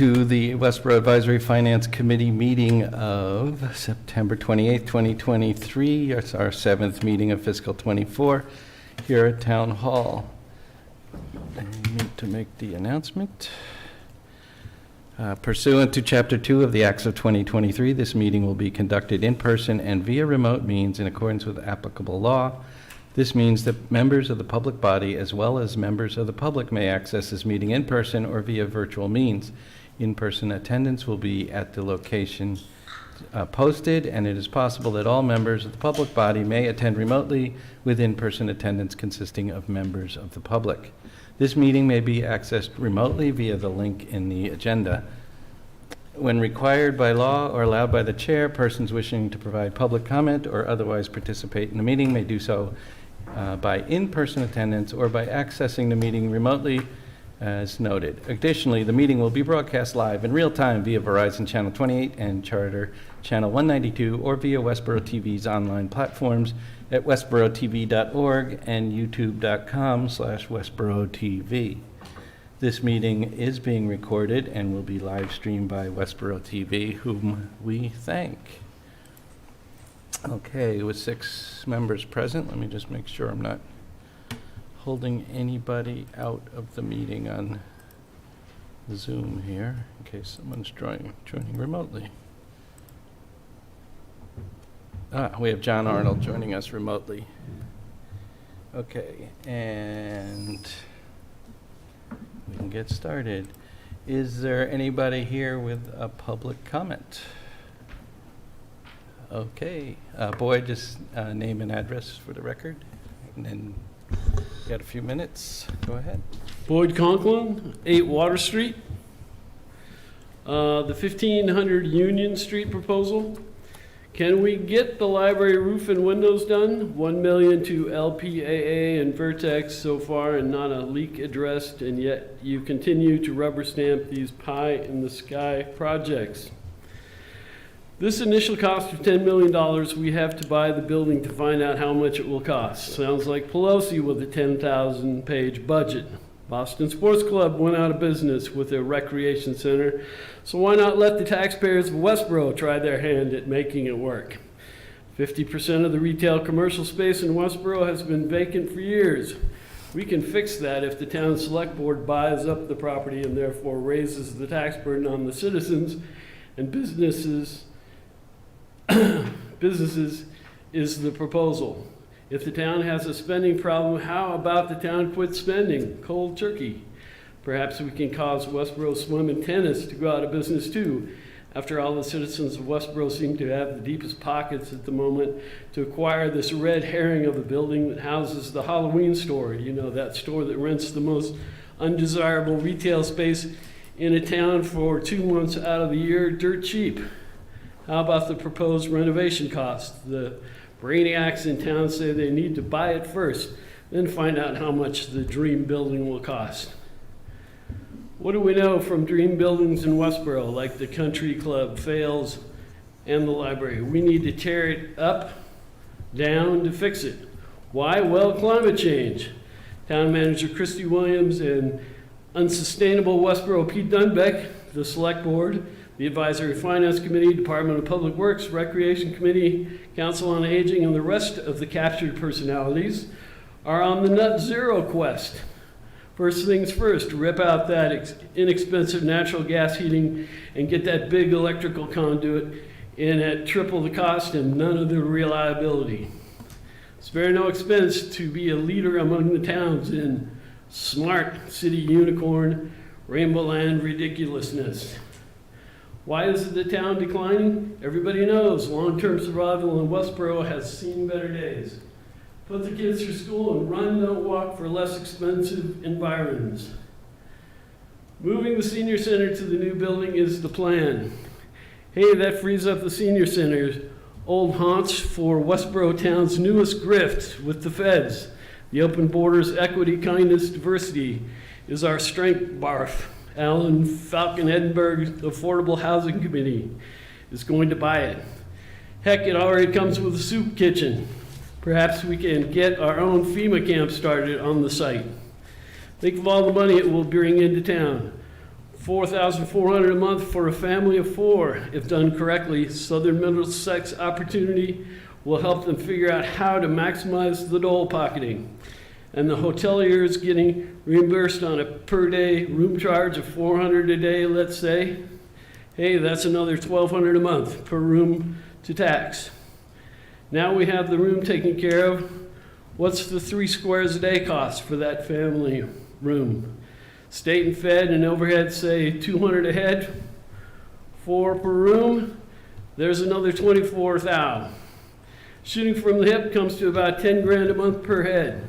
To the Westborough Advisory Finance Committee meeting of September 28th, 2023. It's our 7th meeting of fiscal 24 here at Town Hall. I need to make the announcement. Pursuant to Chapter 2 of the Acts of 2023, this meeting will be conducted in person and via remote means in accordance with applicable law. This means that members of the public body as well as members of the public may access this meeting in person or via virtual means. In-person attendance will be at the location posted, and it is possible that all members of the public body may attend remotely with in-person attendance consisting of members of the public. This meeting may be accessed remotely via the link in the agenda. When required by law or allowed by the chair, persons wishing to provide public comment or otherwise participate in the meeting may do so by in-person attendance or by accessing the meeting remotely as noted. Additionally, the meeting will be broadcast live in real time via Verizon Channel 28 and Charter Channel 192 or via Westborough TV's online platforms at westboroughTV.org and youtube.com/WestboroughTV. This meeting is being recorded and will be live streamed by Westborough TV, whom we thank. Okay, with 6 members present, let me just make sure I'm not holding anybody out of the meeting on Zoom here, in case someone's joining remotely. We have John Arnold joining us remotely. Okay, and we can get started. Is there anybody here with a public comment? Okay, Boyd, just name and address for the record, and then you got a few minutes. Go ahead. Boyd Conklin, 8 Water Street. The 1500 Union Street proposal. Can we get the library roof and windows done? $1 million to LPAA and Vertex so far, and not a leak addressed, and yet you continue to rubber stamp these pie in the sky projects. This initial cost of $10 million, we have to buy the building to find out how much it will cost. Sounds like Pelosi with a 10,000-page budget. Boston Sports Club went out of business with their recreation center, so why not let the taxpayers of Westborough try their hand at making it work? 50% of the retail commercial space in Westborough has been vacant for years. We can fix that if the town select board buys up the property and therefore raises the tax burden on the citizens and businesses is the proposal. If the town has a spending problem, how about the town quit spending? Cold turkey. Perhaps we can cause Westborough Swim and Tennis to go out of business too. After all, the citizens of Westborough seem to have the deepest pockets at the moment to acquire this red herring of a building that houses the Halloween store. You know, that store that rents the most undesirable retail space in a town for 2 months out of the year, dirt cheap. How about the proposed renovation cost? The brainiacs in town say they need to buy it first, then find out how much the dream building will cost. What do we know from dream buildings in Westborough, like the Country Club, Fails, and the library? We need to tear it up, down to fix it. Why? Well, climate change. Town manager Christy Williams and unsustainable Westborough Pete Dunbeck, the select board, the Advisory Finance Committee, Department of Public Works, Recreation Committee, Council on Aging, and the rest of the captured personalities are on the net zero quest. First things first, rip out that inexpensive natural gas heating and get that big electrical conduit in at triple the cost and none of the reliability. Spare no expense to be a leader among the towns in smart city unicorn, rainbow land ridiculousness. Why is the town declining? Everybody knows long-term survival in Westborough has seen better days. Put the kids through school and run, don't walk for less expensive environs. Moving the senior center to the new building is the plan. Hey, that frees up the senior center's old haunts for Westborough town's newest grift with the feds. The open borders, equity, kindness, diversity is our strength, barf. Alan Falcon Edinburgh's Affordable Housing Committee is going to buy it. Heck, it already comes with a soup kitchen. Perhaps we can get our own FEMA camp started on the site. Think of all the money it will bring into town. $4,400 a month for a family of 4. If done correctly, Southern Middlesex Opportunity will help them figure out how to maximize the dole pocketing. And the hotelier is getting reimbursed on a per-day room charge of $400 a day, let's say. Hey, that's another $1,200 a month per room to tax. Now we have the room taken care of. What's the 3 squares a day cost for that family room? State and Fed and overhead say $200 a head, 4 per room. There's another 24,000. Shooting from the hip comes to about 10 grand a month per head.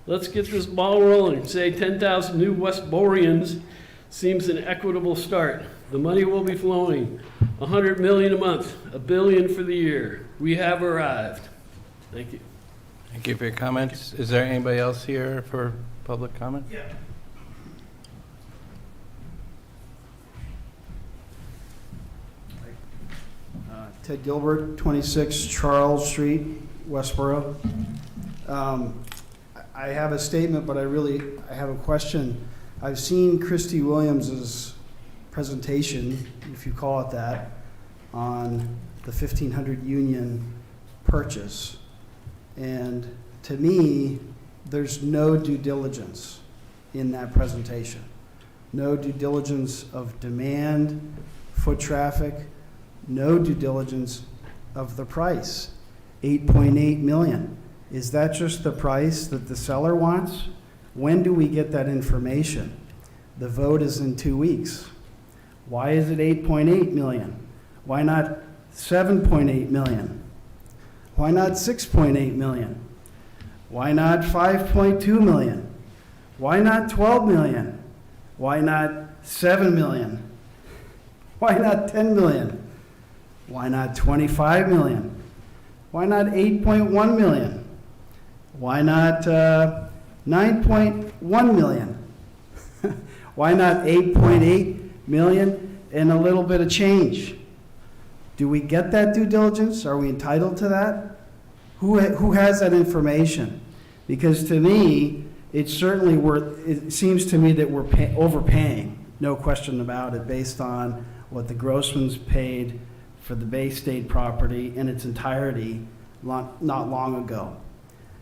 Let's get this ball rolling. Say 10,000 new Westborians seems an equitable start. The money will be flowing. $100 million a month, $1 billion for the year. We have arrived. Thank you. Thank you for your comments. Is there anybody else here for public comment? Yeah. Ted Gilbert, 26 Charles Street, Westborough. I have a statement, but I have a question. I've seen Christy Williams's presentation, if you call it that, on the 1500 Union purchase. And to me, there's no due diligence in that presentation. No due diligence of demand, foot traffic, no due diligence of the price, 8.8 million. Is that just the price that the seller wants? When do we get that information? The vote is in 2 weeks. Why is it 8.8 million? Why not 7.8 million? Why not 6.8 million? Why not 5.2 million? Why not 12 million? Why not 7 million? Why not 10 million? Why not 25 million? Why not 8.1 million? Why not 9.1 million? Why not 8.8 million and a little bit of change? Do we get that due diligence? Are we entitled to that? Who has that information? Because to me, it seems to me that we're overpaying, no question about it, based on what the Grossmans paid for the Bay State property in its entirety not long ago.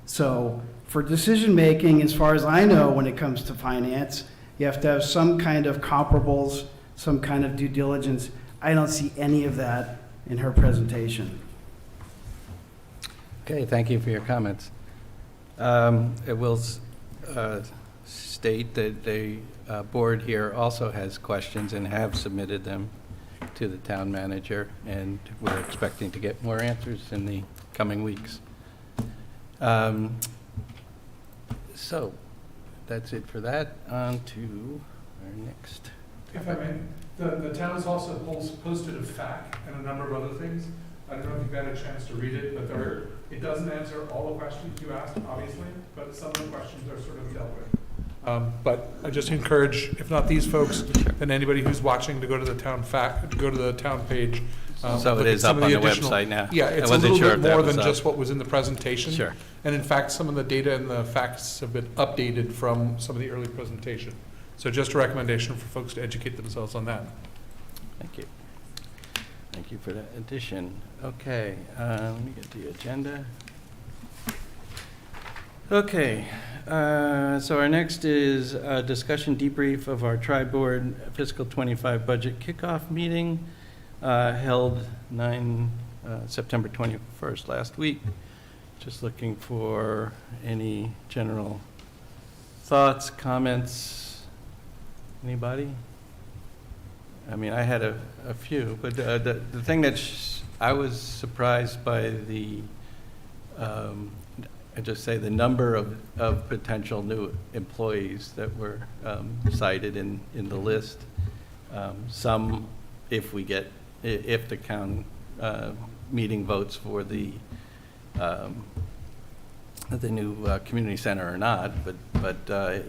So for decision making, as far as I know, when it comes to finance, you have to have some kind of comparables, some kind of due diligence. I don't see any of that in her presentation. Okay, thank you for your comments. It will state that the board here also has questions and have submitted them to the town manager, and we're expecting to get more answers in the coming weeks. So that's it for that. On to our next. If I may, the town has also posted a FAQ and a number of other things. I don't know if you've had a chance to read it, but it doesn't answer all the questions you asked, obviously, but some of the questions are sort of dealt with. But I just encourage, if not these folks, then anybody who's watching to go to the town go to the town page. So it is up on the website now. Yeah, it's I a wasn't little sure bit if that more was than up. just what was in the presentation. Sure. And in fact, some of the data and the facts have been updated from some of the early presentation. So just a recommendation for folks to educate themselves on that. Thank you. Thank you for that addition. Okay, let me get the agenda. Okay, so our next is a discussion debrief of our tri-board fiscal 25 budget kickoff meeting held September 21st, last week. Just looking for any general thoughts, comments. Anybody? I mean, I had a few, but the thing that I was surprised by I just say the number of potential new employees that were cited in the list. Some, if the town meeting votes for the new community center or not, but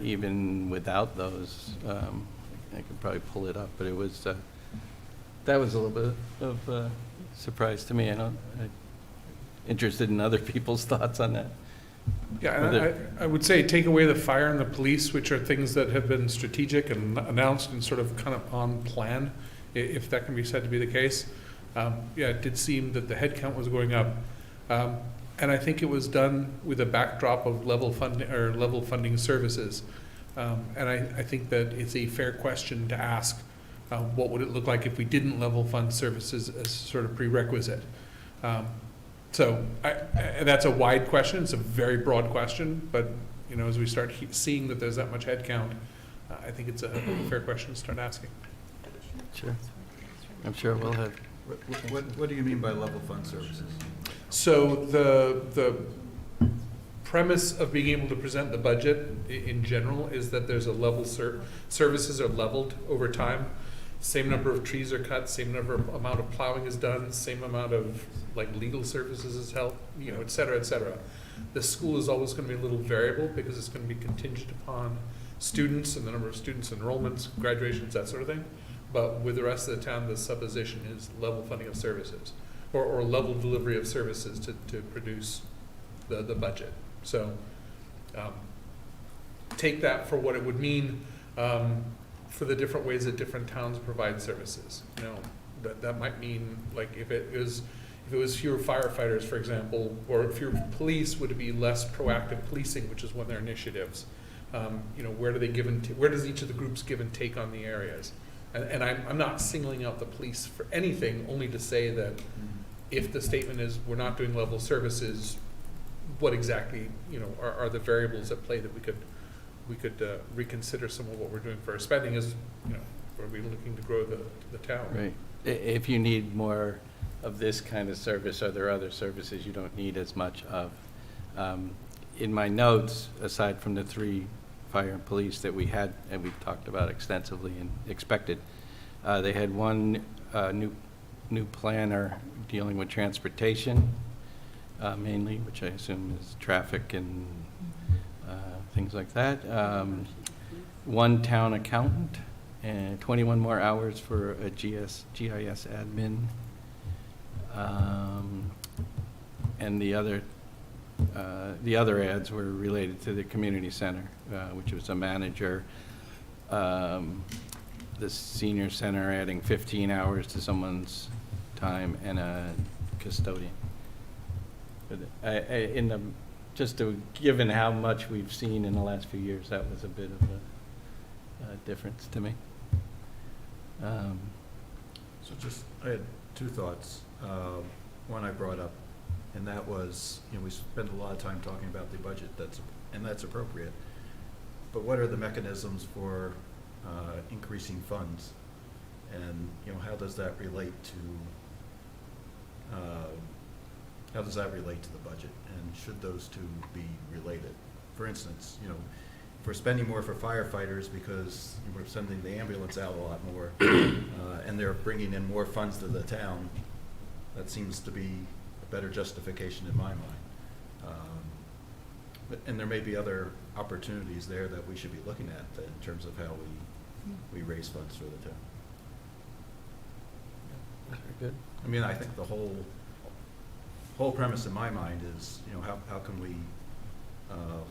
even without those, I could probably pull it up, but it was that was a little bit of surprise to me. I'm interested in other people's thoughts on that. Yeah, and I would say take away the fire and the police, which are things that have been strategic and announced and sort of kind of on plan, if that can be said to be the case. Yeah, it did seem that the headcount was going up. And I think it was done with a backdrop of level funding services. And I think that it's a fair question to ask, what would it look like if we didn't level fund services as sort of prerequisite? So and that's a wide question. It's a very broad question, but you know, as we start seeing that there's that much headcount, I think it's a fair question to start asking. Sure. I'm sure we'll have. What do you mean by level fund services? So the premise of being able to present the budget in general is that there's a level services are leveled over time. Same number of trees are cut, same amount of plowing is done, same amount of like legal services is held, you know, et cetera, et cetera. The school is always going to be a little variable because it's going to be contingent upon students and the number of students, enrollments, graduations, that sort of thing. But with the rest of the town, the supposition is level funding of services or level delivery of services to produce the budget. So take that for what it would mean for the different ways that different towns provide services. You know, that might mean like if it was fewer firefighters, for example, or fewer police, would it be less proactive policing, which is one of their initiatives? You know, where does each of the groups give and take on the areas? And I'm not singling out the police for anything, only to say that if the statement is we're not doing level services, what exactly, you know, are the variables at play that we could reconsider some of what we're doing for our spending? Is, you know, are we looking to grow the town? Right. If you need more of this kind of service, are there other services you don't need as much of? In my notes, aside from the 3 fire and police that we had and we talked about extensively and expected, they had one new planner dealing with transportation mainly, which I assume is traffic and things like that. One town accountant and 21 more hours for a GIS admin. And the other ads were related to the community center, which was a manager. The senior center adding 15 hours to someone's time and a custodian. But given how much we've seen in the last few years, that was a bit of a difference to me. I had 2 thoughts. One I brought up, and that was, you know, we spend a lot of time talking about the budget, that's appropriate. But what are the mechanisms for increasing funds? And, you know, how does that relate to the budget? And should those 2 be related? For instance, you know, if we're spending more for firefighters because we're sending the ambulance out a lot more, and they're bringing in more funds to the town, that seems to be a better justification in my mind. And there may be other opportunities there that we should be looking at in terms of how we raise funds for the town. Very good. I mean, I think the whole premise in my mind is, you know, how can we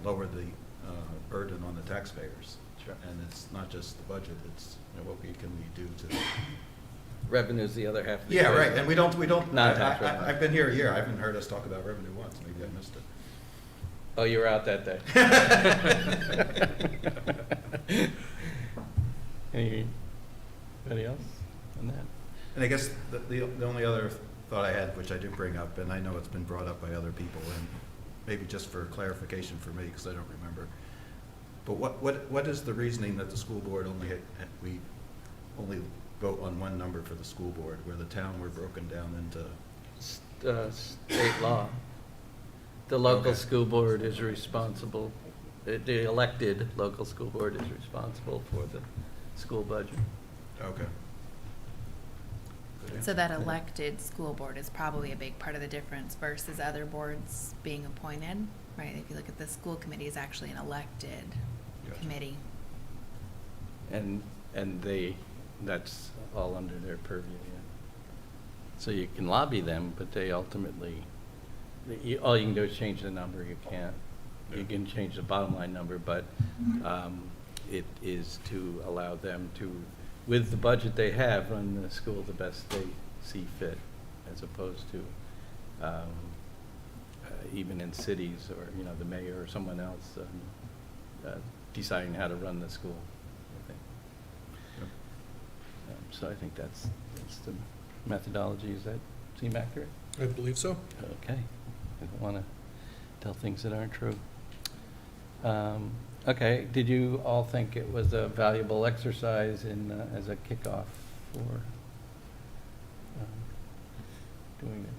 lower the burden on the taxpayers? Sure. And it's not just the budget, it's, you know, what can we do to... Revenue's the other half of the Yeah, equation. right, and we don't, Non-tax revenue. I've been here a year, I haven't heard us talk about revenue once, maybe I missed it. Oh, you were out that day. Anybody else on that? And I guess the only other thought I had, which I do bring up, and I know it's been brought up by other people, and maybe just for clarification for me, because I don't remember, but what is the reasoning that the school board we only vote on one number for the school board, where the town were broken down into... State law. The local Okay. school board is responsible, the elected local school board is responsible for the school budget. Okay. So that elected school board is probably a big part of the difference versus other boards being appointed, right? If you look at the school committee, is actually an elected Gotcha. committee. And that's all under their purview, yeah. So you can lobby them, but they ultimately, all you can do is change the number, you can't you can change the bottom line number, but it is to allow them to, with the budget they have, run the school the best they see fit, as opposed to even in cities, or, you know, the mayor or someone else deciding how to run the school, I think. So I think that's the methodology. Does that seem accurate? I believe so. Okay. I don't want to tell things that aren't true. Okay, did you all think it was a valuable exercise in, as a kickoff for doing it?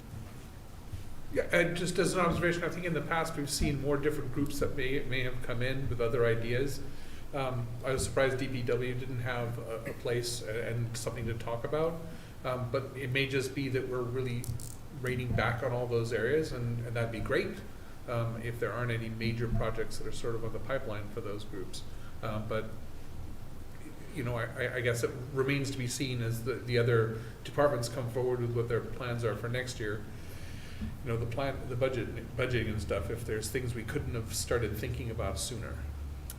Yeah, and just as an observation, I think in the past, we've seen more different groups that may have come in with other ideas. I was surprised DPW didn't have a place and something to talk about, but it may just be that we're really rating back on all those areas, and that'd be great if there aren't any major projects that are sort of on the pipeline for those groups. But you know, I guess it remains to be seen as the other departments come forward with what their plans are for next year. You know, the budgeting and stuff, if there's things we couldn't have started thinking about sooner.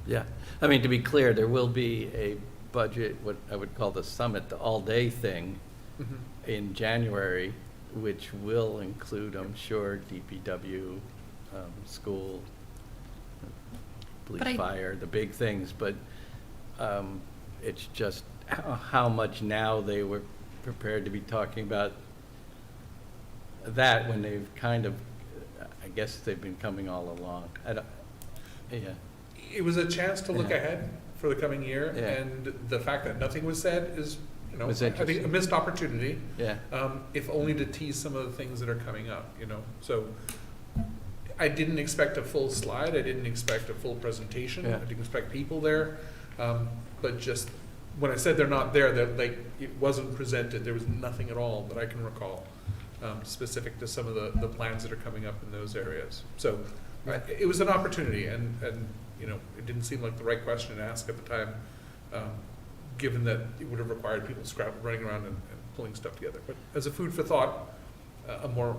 Yeah, I mean, to be clear, there will be a budget, what I would call the summit, the all-day thing in January, which will include, I'm sure, DPW, school, police, fire, the big things, but it's just how much now they were prepared to be talking about that when they've kind of, I guess they've been coming all along. Yeah. It was a chance to look Yeah. ahead for the coming year, Yeah. and the fact that nothing was said is, you know, I Was think interesting. a missed opportunity. Yeah. If only to tease some of the things that are coming up, you know. So I didn't expect a full slide. I didn't expect a full presentation. Yeah. I didn't expect people there. But just when I said they're not there, that like it wasn't presented. There was nothing at all that I can recall specific to some of the plans that are coming up in those areas. So it was an opportunity, and you know, it didn't seem like the right question to ask at the time, given that it would have required people running around and pulling stuff together. But as a food for thought, a more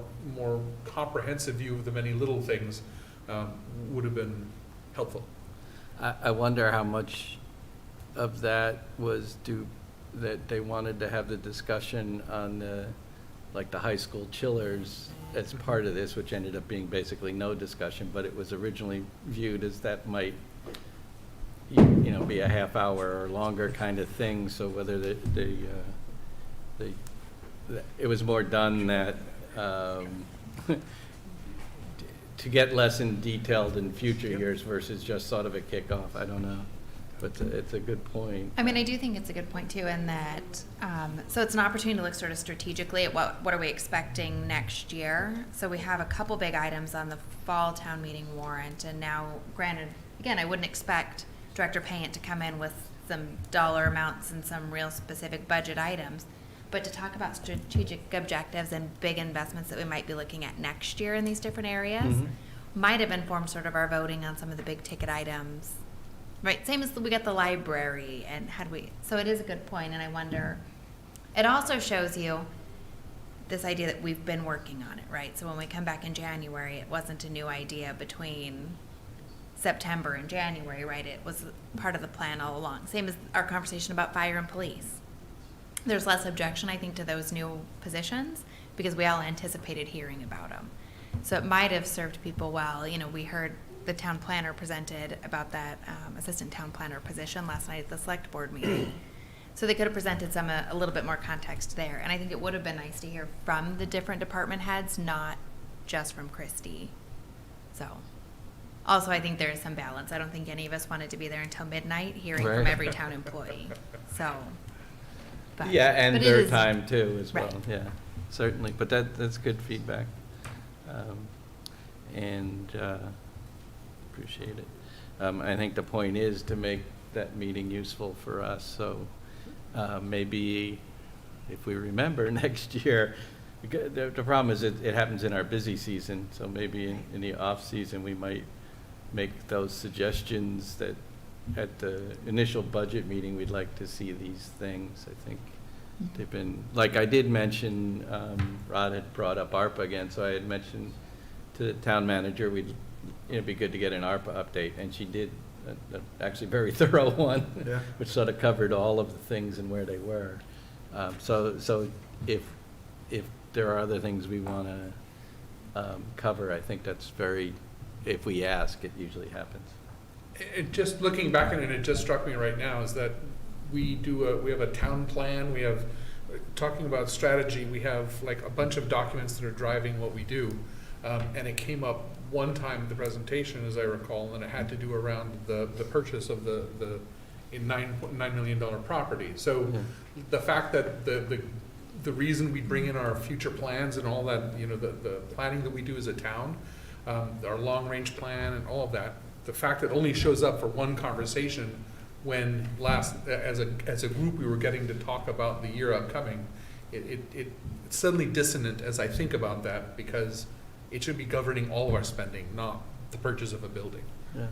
comprehensive view of the many little things would have been helpful. I wonder how much of that was that they wanted to have the discussion on the, like the high school chillers as part of this, which ended up being basically no discussion, but it was originally viewed as that might, you know, be a half hour or longer kind of thing. So whether it was more done that to get less in detailed in future years versus just sort of a kickoff. I don't know, but it's a good point. I mean, I do think it's a good point too, in that, so it's an opportunity to look sort of strategically at what are we expecting next year. So we have a couple big items on the fall town meeting warrant, and now, granted, again, I wouldn't expect Director Payant to come in with some dollar amounts and some real specific budget items, but to talk about strategic objectives and big investments that we might be looking at next year in these different areas might have informed sort of our voting on some of the big ticket items. Right, same as we got the library, and so it is a good point, and I wonder, it also shows you this idea that we've been working on it, right? So when we come back in January, it wasn't a new idea between September and January, right? It was part of the plan all along. Same as our conversation about fire and police. There's less objection, I think, to those new positions because we all anticipated hearing about them. So it might have served people well. You know, we heard the town planner presented about that assistant town planner position last night at the select board meeting. So they could have presented a little bit more context there. And I think it would have been nice to hear from the different department heads, not just from Christy. So also, I think there is some balance. I don't think any of us wanted to be there until midnight hearing from every town employee. So, but, yeah, and but their time too as well. Right. Yeah, certainly. But that's good feedback. And appreciate it. I think the point is to make that meeting useful for us. So maybe if we remember next year, the problem is it happens in our busy season. So maybe in the off season, we might make those suggestions that at the initial budget meeting, we'd like to see these things. I think they've been, like I did mention, Rod had brought up ARPA again. So I had mentioned to the town manager, we'd it'd be good to get an ARPA update, and she did actually very thorough one, Yeah. which sort of covered all of the things and where they were. So if there are other things we want to cover, I think that's if we ask, it usually happens. Just looking back on it, it just struck me right now is that we have a town plan, we have, talking about strategy, we have like a bunch of documents that are driving what we do. And it came up one time in the presentation, as I recall, and it had to do around the purchase of the $9 million property. So the fact that the reason we bring in our future plans and all that, the planning that we do as a town, our long-range plan and all of that, the fact that it only shows up for one conversation when as a group we were getting to talk about the year upcoming, it's suddenly dissonant as I think about that, because it should be governing all of our spending, not the purchase of a building. Yeah.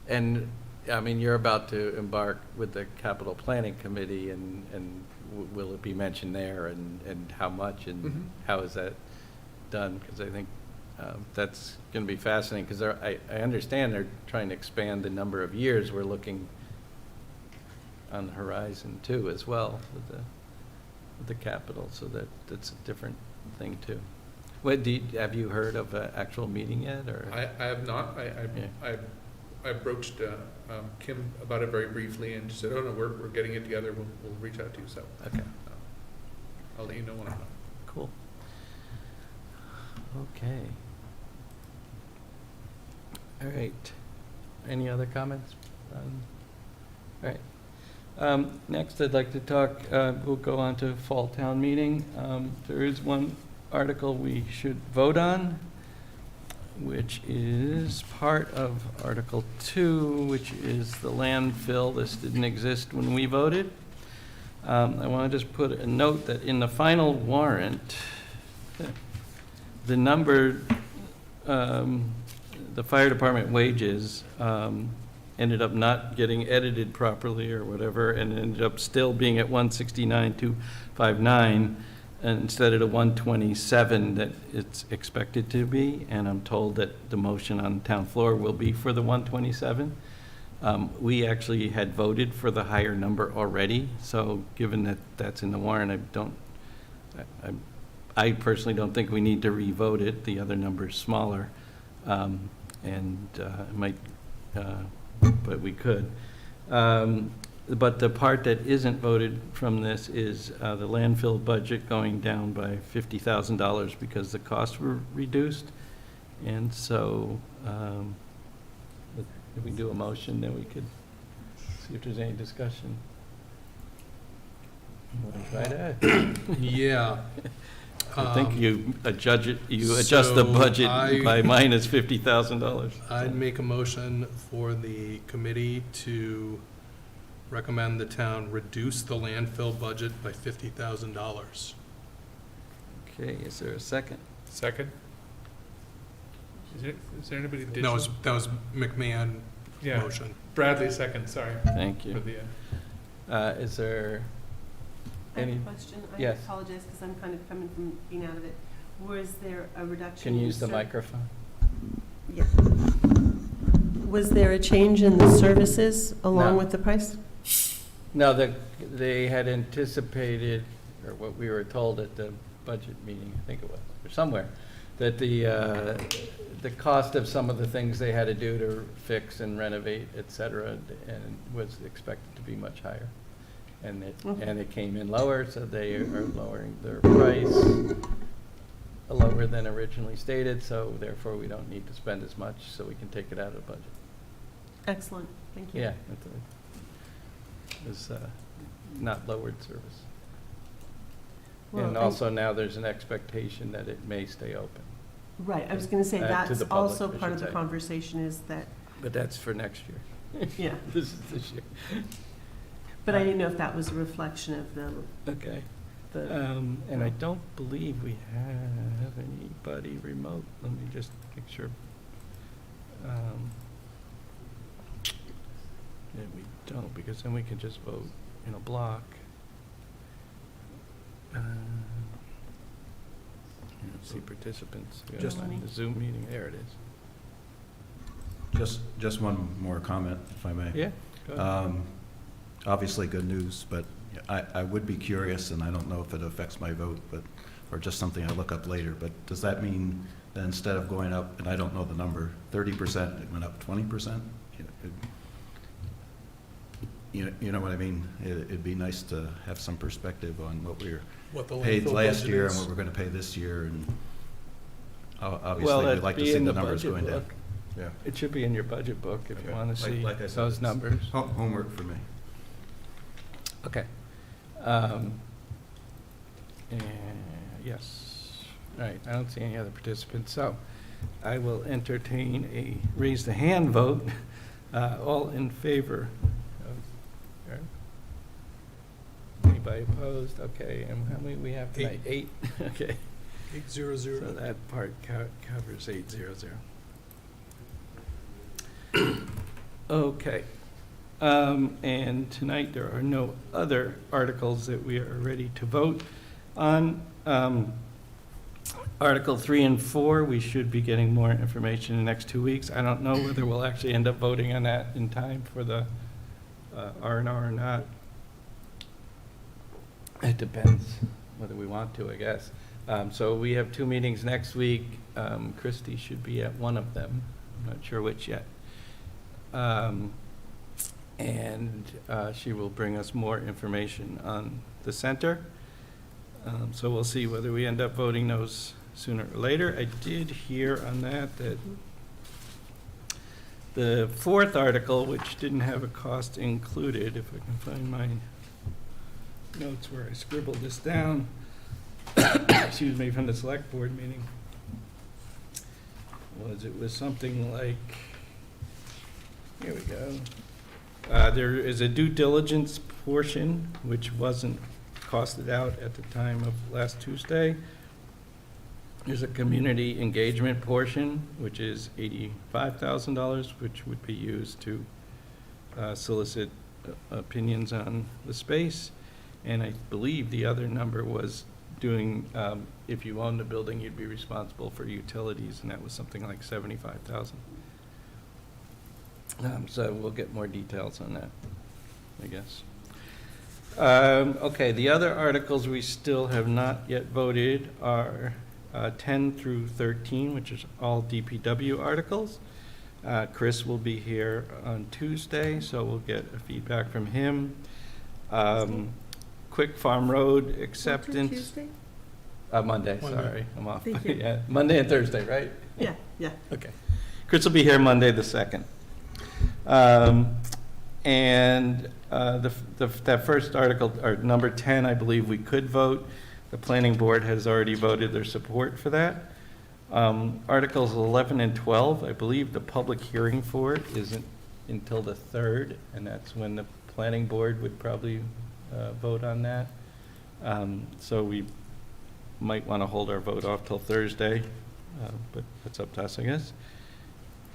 And, I mean, you're about to embark with the capital planning committee, and will it be mentioned there, and how much, and how is that done? Because I think that's going to be fascinating, because I understand they're trying to expand the number of years we're looking on the horizon too, as well, with the capital, so that's a different thing too. Have you heard of an actual meeting yet, or? I have not. I broached Kim about it very briefly, and she said, "Oh no, we're getting it together. We'll reach out to you." So Okay. I'll let you know when I know. Cool. Okay. All right. Any other comments? All right. Next, I'd like to talk, we'll go on to fall town meeting. There is one article we should vote on, which is part of Article 2, which is the landfill. This didn't exist when we voted. I want to just put a note that in the final warrant, the number, the fire department wages ended up not getting edited properly or whatever, and ended up still being at 169,259 instead of the 127 that it's expected to be. And I'm told that the motion on the town floor will be for the 127. We actually had voted for the higher number already, so given that that's in the warrant, I personally don't think we need to re-vote it. The other number is smaller, but we could. But the part that isn't voted from this is the landfill budget going down by $50,000 because the costs were reduced. And so if we do a motion, then we could see if there's any discussion. You want to try that? Yeah. I think you adjust the budget by minus $50,000. I'd make a motion for the committee to recommend the town reduce the landfill budget by $50,000. Okay, is there a second? Second. Is there anybody? That was McMahon motion. Bradley second. Sorry. Thank you. For the, Is there I have any? a question. Yes. I apologize because I'm kind of coming from being out of it. Was there a reduction? Can you in use the microphone? Yeah. Was there a change in the services along No. with the price? No, they had anticipated, or what we were told at the budget meeting, I think it was, or somewhere, that the cost of some of the things they had to do to fix and renovate, et cetera, and was expected to be much higher. And it came in lower, so they are lowering their price lower than originally stated, so therefore we don't need to spend as much, so we can take it out of the budget. Excellent. Thank you. Yeah, it was not lowered service. Well, And also now there's an expectation that it may stay open. Right. I was going to say To that's the public, also I part should of the say. conversation is that, But that's for next year. yeah. This is this year. But I didn't know if that was a reflection of Okay. the And I don't believe we have anybody remote. Let me just make sure. Yeah, we don't, because then we can just vote in a block. Let's see participants. We Just- have the Zoom meeting. There it is. Just one more comment, if I may. Yeah? Go ahead. Obviously, good news, but I would be curious, and I don't know if it affects my vote, but, or just something I look up later, but does that mean that instead of going up, and I don't know the number, 30%, it went up 20%? You know what I mean? It'd be nice to have some perspective on what we were What the paid landfill last budget year is. and what we're gonna pay this year, and Well, obviously, that'd we'd like to be see in the the numbers budget going down. book. Yeah. It should be in your budget book if you Okay. want to see Like I said, those it's numbers. Homework for me. Okay. And yes. All right, I don't see any other participants, so I will entertain a raise the hand vote. All in favor? Anybody opposed? Okay, and how many we have tonight? 8? Okay. 800. So that part covers 800. Okay. And tonight, there are no other articles that we are ready to vote on. Article 3 and 4, we should be getting more information in the next 2 weeks. I don't know whether we'll actually end up voting on that in time for the R&R or not. It depends whether we want to, I guess. So we have 2 meetings next week. Christie should be at one of them. I'm not sure which yet. And she will bring us more information on the center. So we'll see whether we end up voting those sooner or later. I did hear on that the 4th article, which didn't have a cost included, if I can find my notes where I scribbled this down, excuse me, from the select board meeting, it was something like, here we go. There is a due diligence portion, which wasn't costed out at the time of last Tuesday. There's a community engagement portion, which is $85,000, which would be used to solicit opinions on the space. And I believe the other number was doing, if you own the building, you'd be responsible for utilities, and that was something like $75,000. So we'll get more details on that, I guess. Okay, the other articles we still have not yet voted are 10 through 13, which is all DPW articles. Chris will be here on Tuesday, so we'll get a feedback from him. Quick Farm Road acceptance. Tuesday? Monday, Monday. sorry, I'm off. Thank you. Yeah, Monday and Thursday, right? Yeah. Okay. Chris will be here Monday the 2nd. And that first article, or number 10, I believe we could vote. The planning board has already voted their support for that. Articles 11 and 12, I believe the public hearing for it isn't until the 3rd, and that's when the planning board would probably vote on that. So we might want to hold our vote off till Thursday, but that's up to us, I guess.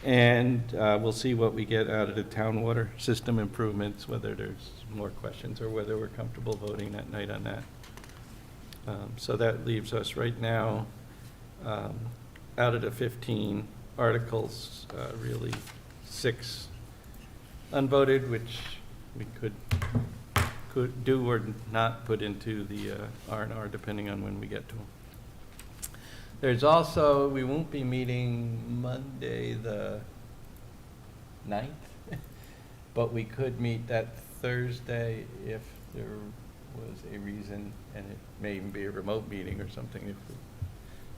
And we'll see what we get out of the town water system improvements, whether there's more questions or whether we're comfortable voting that night on that. So that leaves us right now, out of the 15 articles, really 6 unvoted, which we could do or not put into the R&R, depending on when we get to them. There's also, we won't be meeting Monday the 9th, but we could meet that Thursday if there was a reason, and it may even be a remote meeting or something,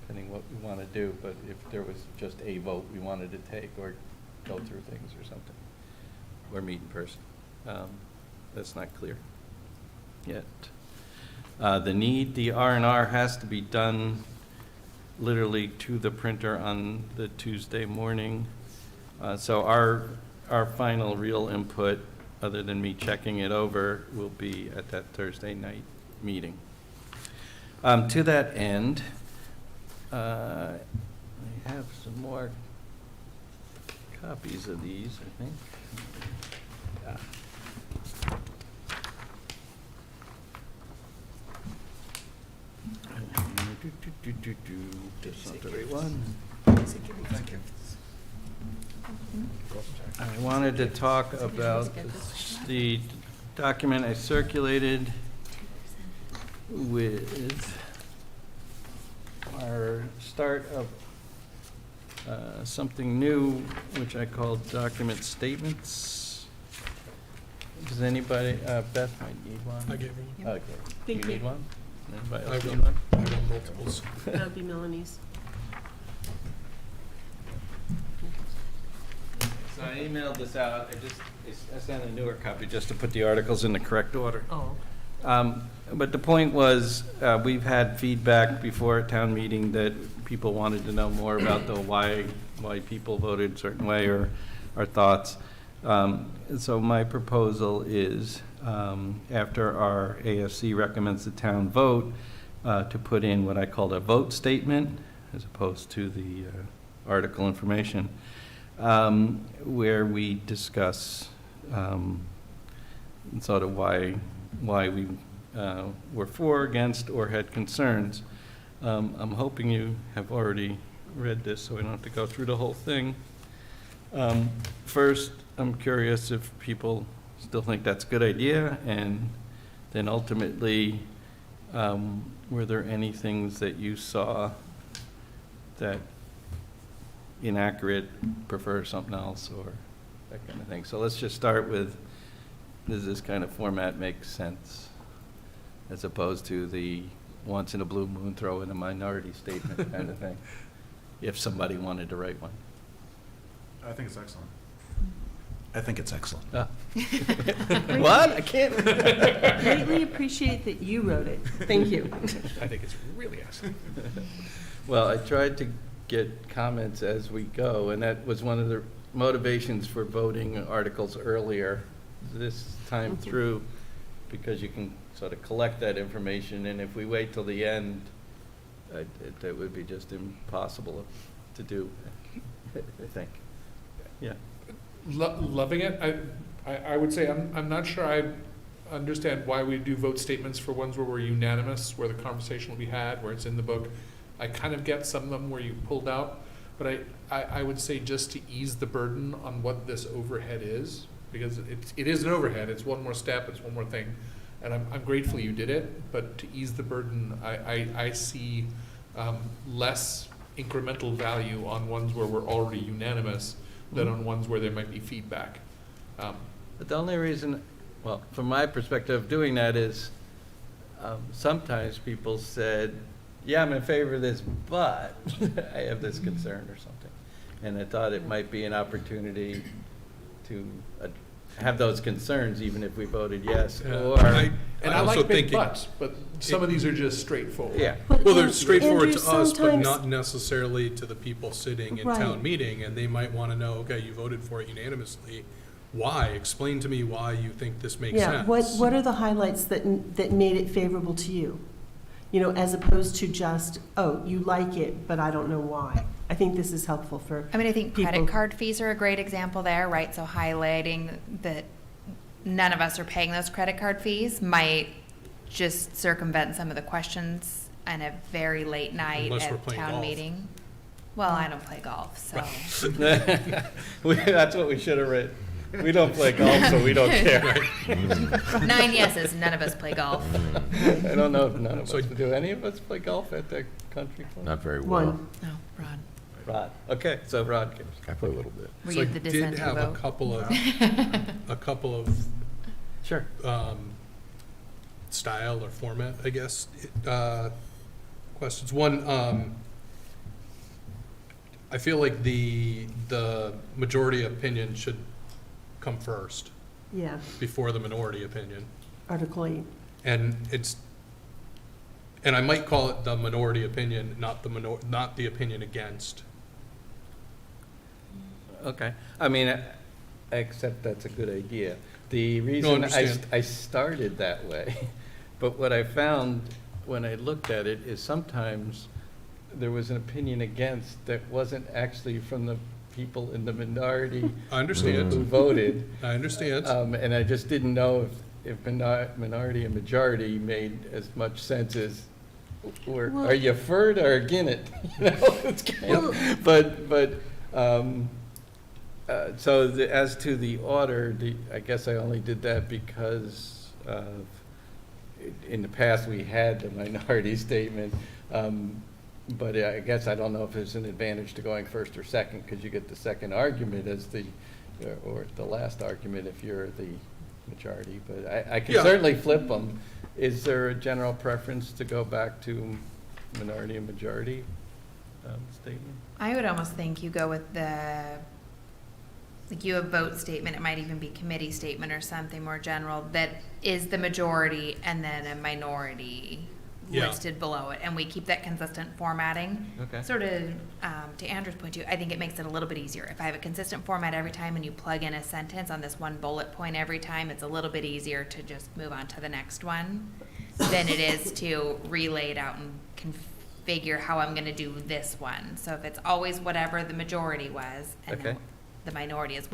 depending what we want to do, but if there was just a vote we wanted to take or go through things or something, or meet in person. That's not clear yet. The R&R has to be done literally to the printer on the Tuesday morning. So our final real input, other than me checking it over, will be at that Thursday night meeting. To that end, I have some more copies of these, I think. Yeah. That's not the right one. Thank you. I wanted to talk about the document I circulated with our start of something new, which I call document statements. Does anybody, Beth might need one? I gave her one. Okay. Thank You need you. one? Anybody I else will. need one? I got multiples. That would be Melanie's. So I emailed this out, I sent a newer copy just to put the articles in the correct order. Oh. But the point was, we've had feedback before at town meeting that people wanted to know more about the why people voted a certain way or our thoughts. So my proposal is, after our AFC recommends the town vote, to put in what I called a vote statement, as opposed to the article information, where we discuss sort of why we were for, against, or had concerns. I'm hoping you have already read this, so I don't have to go through the whole thing. First, I'm curious if people still think that's a good idea, and then ultimately, were there any things that you saw that inaccurate, prefer something else, or that kind of thing? So let's just start with, does this kind of format make sense? As opposed to the once in a blue moon, throw in a minority statement kind of thing, if somebody wanted to write one. I think it's excellent. I think it's excellent. Ah. What? I can't. Greatly appreciate that you wrote it. Thank you. I think it's really excellent. Well, I tried to get comments as we go, and that was one of the motivations for voting articles earlier this time through, because you can sort of collect that information, and if we wait till the end, that would be just impossible to do, I think. Yeah. Loving it. I would say I'm not sure I understand why we do vote statements for ones where we're unanimous, where the conversation will be had, where it's in the book. I kind of get some of them where you pulled out, but I would say just to ease the burden on what this overhead is, because it is an overhead. It's one more step. It's one more thing, and I'm grateful you did it. But to ease the burden, I see less incremental value on ones where we're already unanimous than on ones where there might be feedback. But the only reason, well, from my perspective of doing that is, sometimes people said, yeah, I'm in favor of this, but I have this concern or something. And I thought it might be an opportunity to have those concerns, even if we voted yes, Yeah. or, I I also like big think butts, but some of these are just straightforward. yeah. Well, they're straightforward Andrew, to us, but sometimes- not necessarily to the people sitting in Right. town meeting, and they might want to know, okay, you voted for it unanimously. Why? Explain to me why you think this makes Yeah, sense. what are the highlights that made it favorable to you? You know, as opposed to just, oh, you like it, but I don't know why. I think this is helpful for I mean, I think credit people. card fees are a great example there, right? So highlighting that none of us are paying those credit card fees might just circumvent some of the questions on a very late night Unless we're at playing town golf. meeting. Well, I don't play golf, so. That's what we should have read. We don't play golf, so we don't care. 9 yeses, none of us play golf. I don't know if none of So- us, do any of us play golf at the country club? Not very well. One. No, Rod. Rod, okay, so Rod cares. I play a little bit. Were So you I the did dissenting have vote? a couple of Sure. style or format, I guess, questions. One, I feel like the majority opinion should come first Yeah, before the minority opinion. Article 8. And I might call it the minority opinion, not the opinion against. Okay, I mean, I accept that's a good idea. The reason understand. I started that way, but what I found when I looked at it is sometimes there was an opinion against that wasn't actually from the people in the minority I understand. who voted. I understand. And I just didn't know if minority and majority made as much sense as, or Well- are you for it or against it? You know, it's kind of, but So as to the order, I guess I only did that because in the past, we had the minority statement. But I guess I don't know if there's an advantage to going first or second, because you get the second argument as or the last argument if you're the majority. But I can Yeah. certainly flip them. Is there a general preference to go back to minority and majority statement? I would almost think you go with like you have vote statement, it might even be committee statement or something more general, that is the majority and then a minority Yeah. listed below it, and we keep that consistent formatting. Okay. Sort of, to Andrew's point too, I think it makes it a little bit easier. If I have a consistent format every time and you plug in a sentence on this one bullet point every time, it's a little bit easier to just move on to the next one than it is to relay it out and configure how I'm gonna do this one. So if it's always whatever the majority was, and then Okay. the minority is,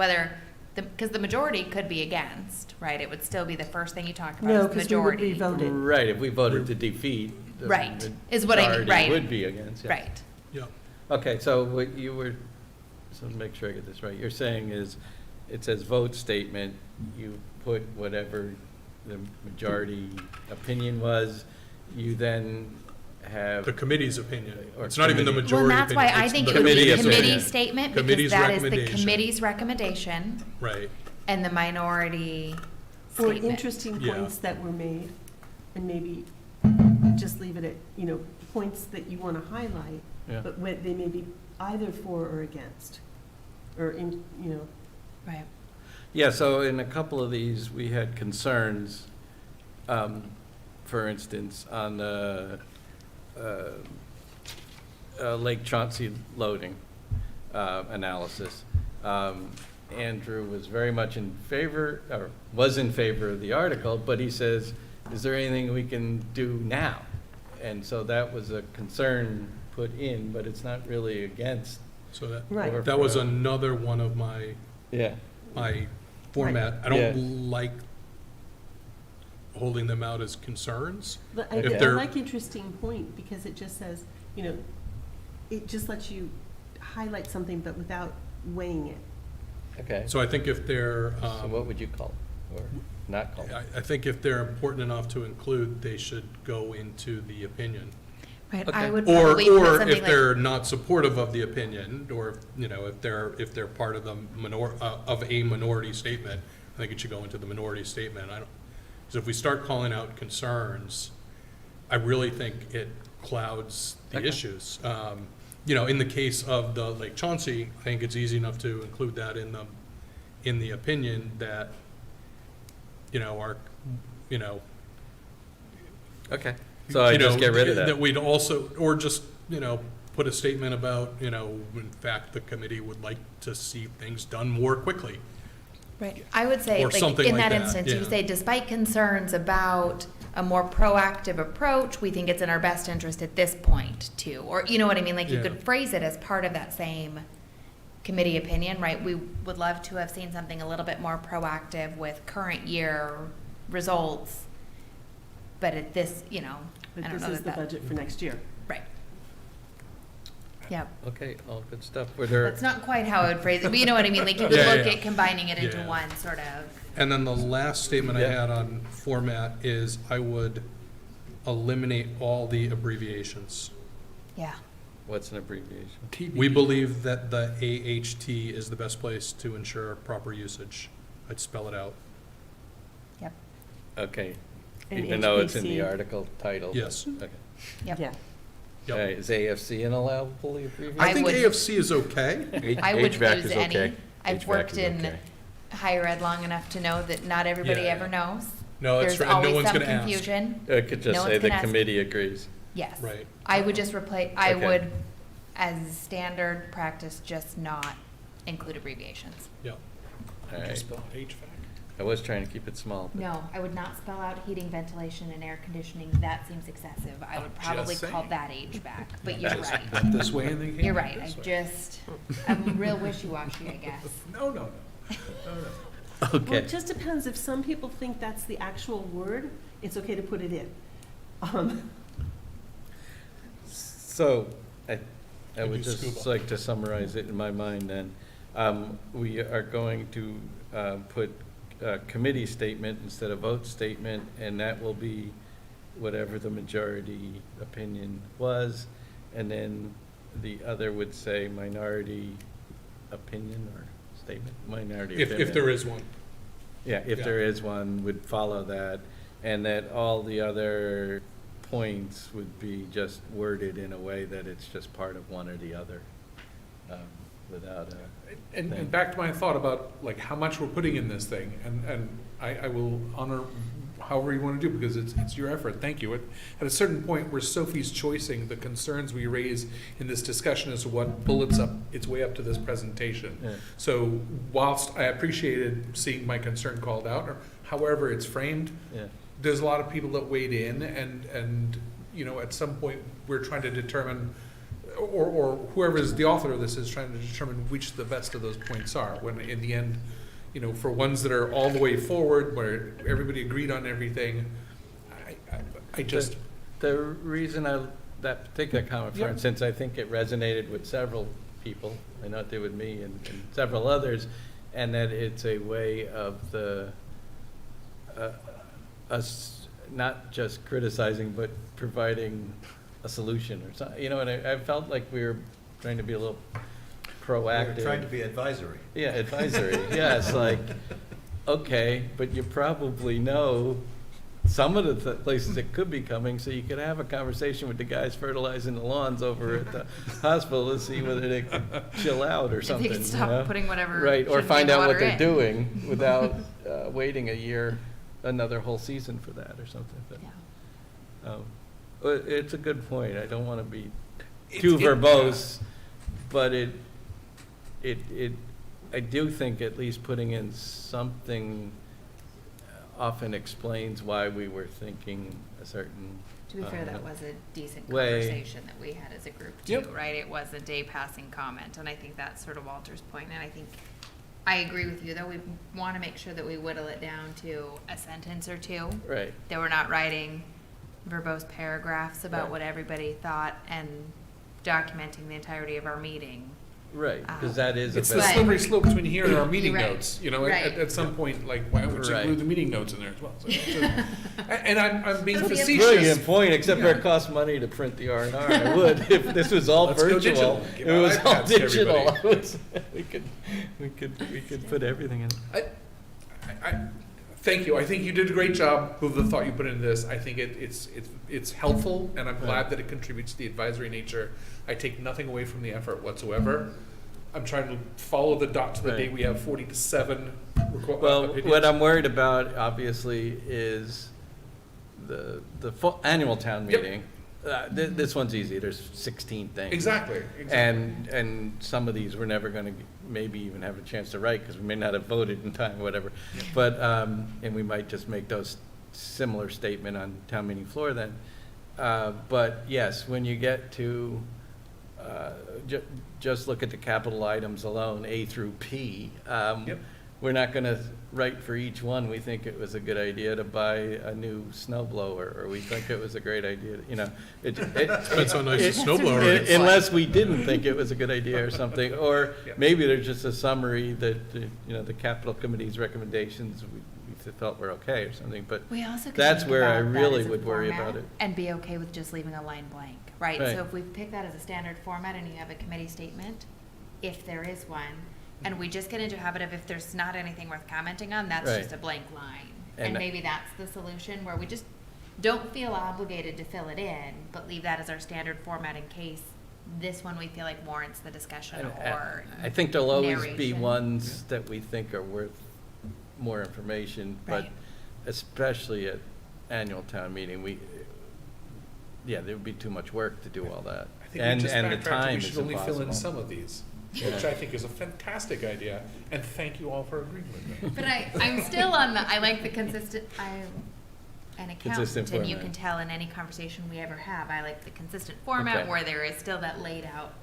because the majority could be against, right? It would still be the first thing you talk about No, is the because we would majority. re-vote it. Right, if we voted to defeat. the Right, is what I mean, majority right. would be against, yeah. Right. Yeah. Okay, so what you were, so to make sure I get this right, you're saying is, it says vote statement, you put whatever the majority opinion was, you then have. The committee's opinion. Or It's not even the committee. Well, majority and that's why opinion. I it's think the it would be committee committee opinion. statement, because Committee's that is the recommendation. committee's recommendation Right. and the minority Or statement. interesting Yeah. points that were made, and maybe just leave it at, points that you want to highlight, Yeah. but they may be either for or against, or Right. Yeah, so in a couple of these, we had concerns, for instance, on the Lake Chauncey loading analysis. Andrew was very much in favor, or was in favor of the article, but he says, is there anything we can do now? And so that was a concern put in, but it's not really against. So that, right. that was another one of my Yeah. format. I Yeah. don't like holding them out as concerns. But If I they're- like interesting point, because it just says, it just lets you highlight something, but without weighing it. Okay. So I think if they're, So what would you call it, or not call it? I think if they're important enough to include, they should go into the opinion. Right, Okay. I would Or, probably put or something if like, they're not supportive of the opinion, or, if they're part of the of a minority statement, I think it should go into the minority statement. So if we start calling out concerns, I really think it clouds the Okay. issues. In the case of the Lake Chauncey, I think it's easy enough to include that in the opinion that, Okay, so I just get rid of That that. we'd also, or just, put a statement about, in fact, the committee would like to see things done more quickly. right, I would say, Or like, something in like that that, instance, you yeah. say, despite concerns about a more proactive approach, we think it's in our best interest at this point too, or, you know what I mean? Like, you Yeah. could phrase it as part of that same committee opinion, right? We would love to have seen something a little bit more proactive with current year results, but at this, I But don't this know is the that, budget for next year. right. Yep, Okay, all good stuff. Were there, that's not quite how I would phrase it, but you know what I mean? Like, you could Yeah, look yeah. at combining it into Yeah. one sort of, And then the last statement I Yeah. had on format is I would eliminate all the abbreviations. yeah. what's an abbreviation? We believe that the AHT is the best place to ensure proper usage. I'd spell it out. Yep, Okay, And even though it's in the HPC. article title? Yes. Okay. yep. Yeah. Yep. Okay, is AFC an allowable abbreviation? I I think would- AFC is okay. I would HVAC use is any. okay. I've HVAC worked is in okay. higher ed long enough to know that not everybody Yeah. ever knows. No, that's There's right, and no always one's some gonna ask. confusion. I could just No say one's the gonna ask. committee agrees. Yes. Right. I would just I Okay. would, as standard practice, just not include abbreviations. Yeah. All right. HVAC. I was trying to keep it small. but- No, I would not spell out heating, ventilation, and air conditioning. That seems excessive. I would probably just call saying. that HVAC, but you're right. This way and then You're right. I'm real wishy-washy, I guess. No. Well, Okay, it just depends. If some people think that's the actual word, it's okay to put it in. so I You would do just scuba. like to summarize it in my mind then. We are going to put committee statement instead of vote statement, and that will be whatever the majority opinion was. And then the other would say minority opinion or statement, minority opinion. If there is one. Yeah, if Yeah. there is one, would follow that, and that all the other points would be just worded in a way that it's just part of one or the other, without a. And back to my thought about like how much we're putting in this thing, and I will honor however you want to do, because it's your effort, thank you. At a certain point where Sophie's choicing the concerns we raise in this discussion as to what bullets up its way up to this presentation. Yeah. So whilst I appreciated seeing my concern called out, or however it's framed, Yeah, there's a lot of people that weighed in, and you know, at some point, we're trying to determine, or whoever is the author of this is trying to determine which the best of those points are, when in the end, you know, for ones that are all the way forward, where everybody agreed on everything, I just, the reason that particular comment, for Yeah. instance, I think it resonated with several people, I know it did with me and several others, and that it's a way of us not just criticizing, but providing a solution or something, you know, and I felt like we were trying to be a little proactive. We're trying to be advisory. Yeah, advisory, yeah, it's like, okay, but you probably know some of the places it could be coming, so you could have a conversation with the guys fertilizing the lawns over at the hospital to see whether they could chill out or If something, they could you stop know? putting whatever. Right, or shouldn't be find out what water they're in. doing without waiting a year, another whole season for that or something, but, Yeah. well, it's a good point, I don't wanna be It's- too it- verbose, but I do think at least putting in something often explains why we were thinking a certain. To be fair, that was a decent way. conversation that we had as a group too, Yep. right? It was a day passing comment, and I think that's sort of Walter's point, and I think, I agree with you, though, we want to make sure that we whittle it down to a sentence or two, Right, that we're not writing verbose paragraphs about Right. what everybody thought and documenting the entirety of our meeting. right, because that is a it's the Right. bit, slippery slope between here and our meeting Right. notes, you know, Right. at some point, like, why don't we just Right. include the meeting notes in there as well? And I'm being It'll be a facetious. brilliant point, except for Yeah. it costs money to print the R&R, I would, if this was all Let's go virtual. digital. If Give it out was all iPads to digital, everybody. we could put everything in. Thank you. I think you did a great job with the thought you put into this. I think it's helpful, and I'm glad that it contributes to the advisory nature. I take nothing away from the effort whatsoever. I'm trying to follow the dot to the Right. date we have 40 to 7. Well, opinions. what I'm worried about, obviously, is the annual town Yep. meeting. This one's easy, there's 16 things. Exactly. And some of these we're never gonna maybe even have a chance to write, because we may not have voted in time, or whatever. But, and we might just make those similar statement on town meeting floor then. But yes, when you get to, just look at the capital items alone, A through P. Yep. We're not gonna write for each one, we think it was a good idea to buy a new snow blower, or we think it was a great idea, you know. Depends how nice a it- snowblower is. Unless we didn't think it was a good idea or something, or Yeah. maybe there's just a summary that, you know, the capital committee's recommendations, we felt were okay or something, but We also could That's think where I about that really as a would worry format about it. and be okay with just leaving a line blank, right? Right. So if we pick that as a standard format and you have a committee statement, if there is one, and we just get into a habit of if there's not anything worth commenting on, that's Right. just a blank line. And And maybe that's the solution, where we just don't feel obligated to fill it in, but leave that as our standard format in case this one we feel like warrants the discussion or I think there'll always be narration. ones that we think are worth more information, but Right. especially at annual town meeting, there would be too much work to do all that. I think And we just the backtracked, time we is should only fill in impossible. some of these, which Yeah. I think is a fantastic idea, and thank you all for agreeing with me. But I'm still on the, I like the consistent, an Consistent accountant, and you format. can tell in any conversation we ever have, I like the consistent format Okay. where there is still that laid out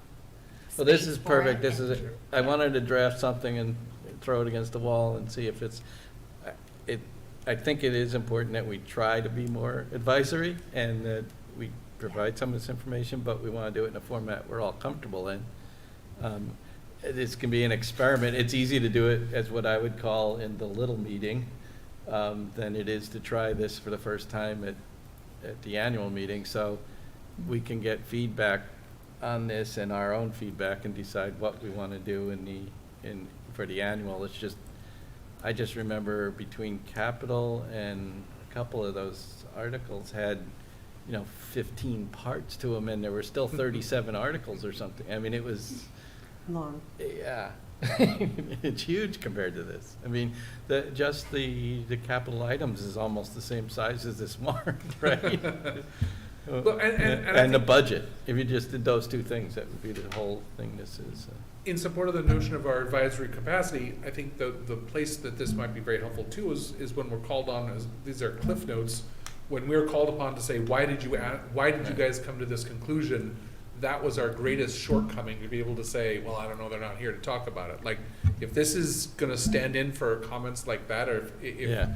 Well, this space is for perfect, it. this is, I wanted to draft something and throw it against the wall and see if I think it is important that we try to be more advisory and that we provide some of this information, but we want to do it in a format we're all comfortable in. this can be an experiment. It's easy to do it as what I would call in the little meeting than it is to try this for the first time at the annual meeting. So we can get feedback on this and our own feedback and decide what we want to do for the annual. I just remember between capital and a couple of those articles had, 15 parts to them, and there were still 37 articles or something. I mean, it was, Long. yeah, it's huge compared to this. I mean, the capital items is almost the same size as this warrant, right? Well, and I And the think- budget, if you just did those two things, that would be the whole thing this is. In support of the notion of our advisory capacity, I think the place that this might be very helpful too is when we're called on, as these are cliff notes, when we're called upon to say, why did you guys come to this conclusion? That was our greatest shortcoming, to be able to say, well, I don't know, they're not here to talk about it. Like, if this is gonna stand in for comments like that, or if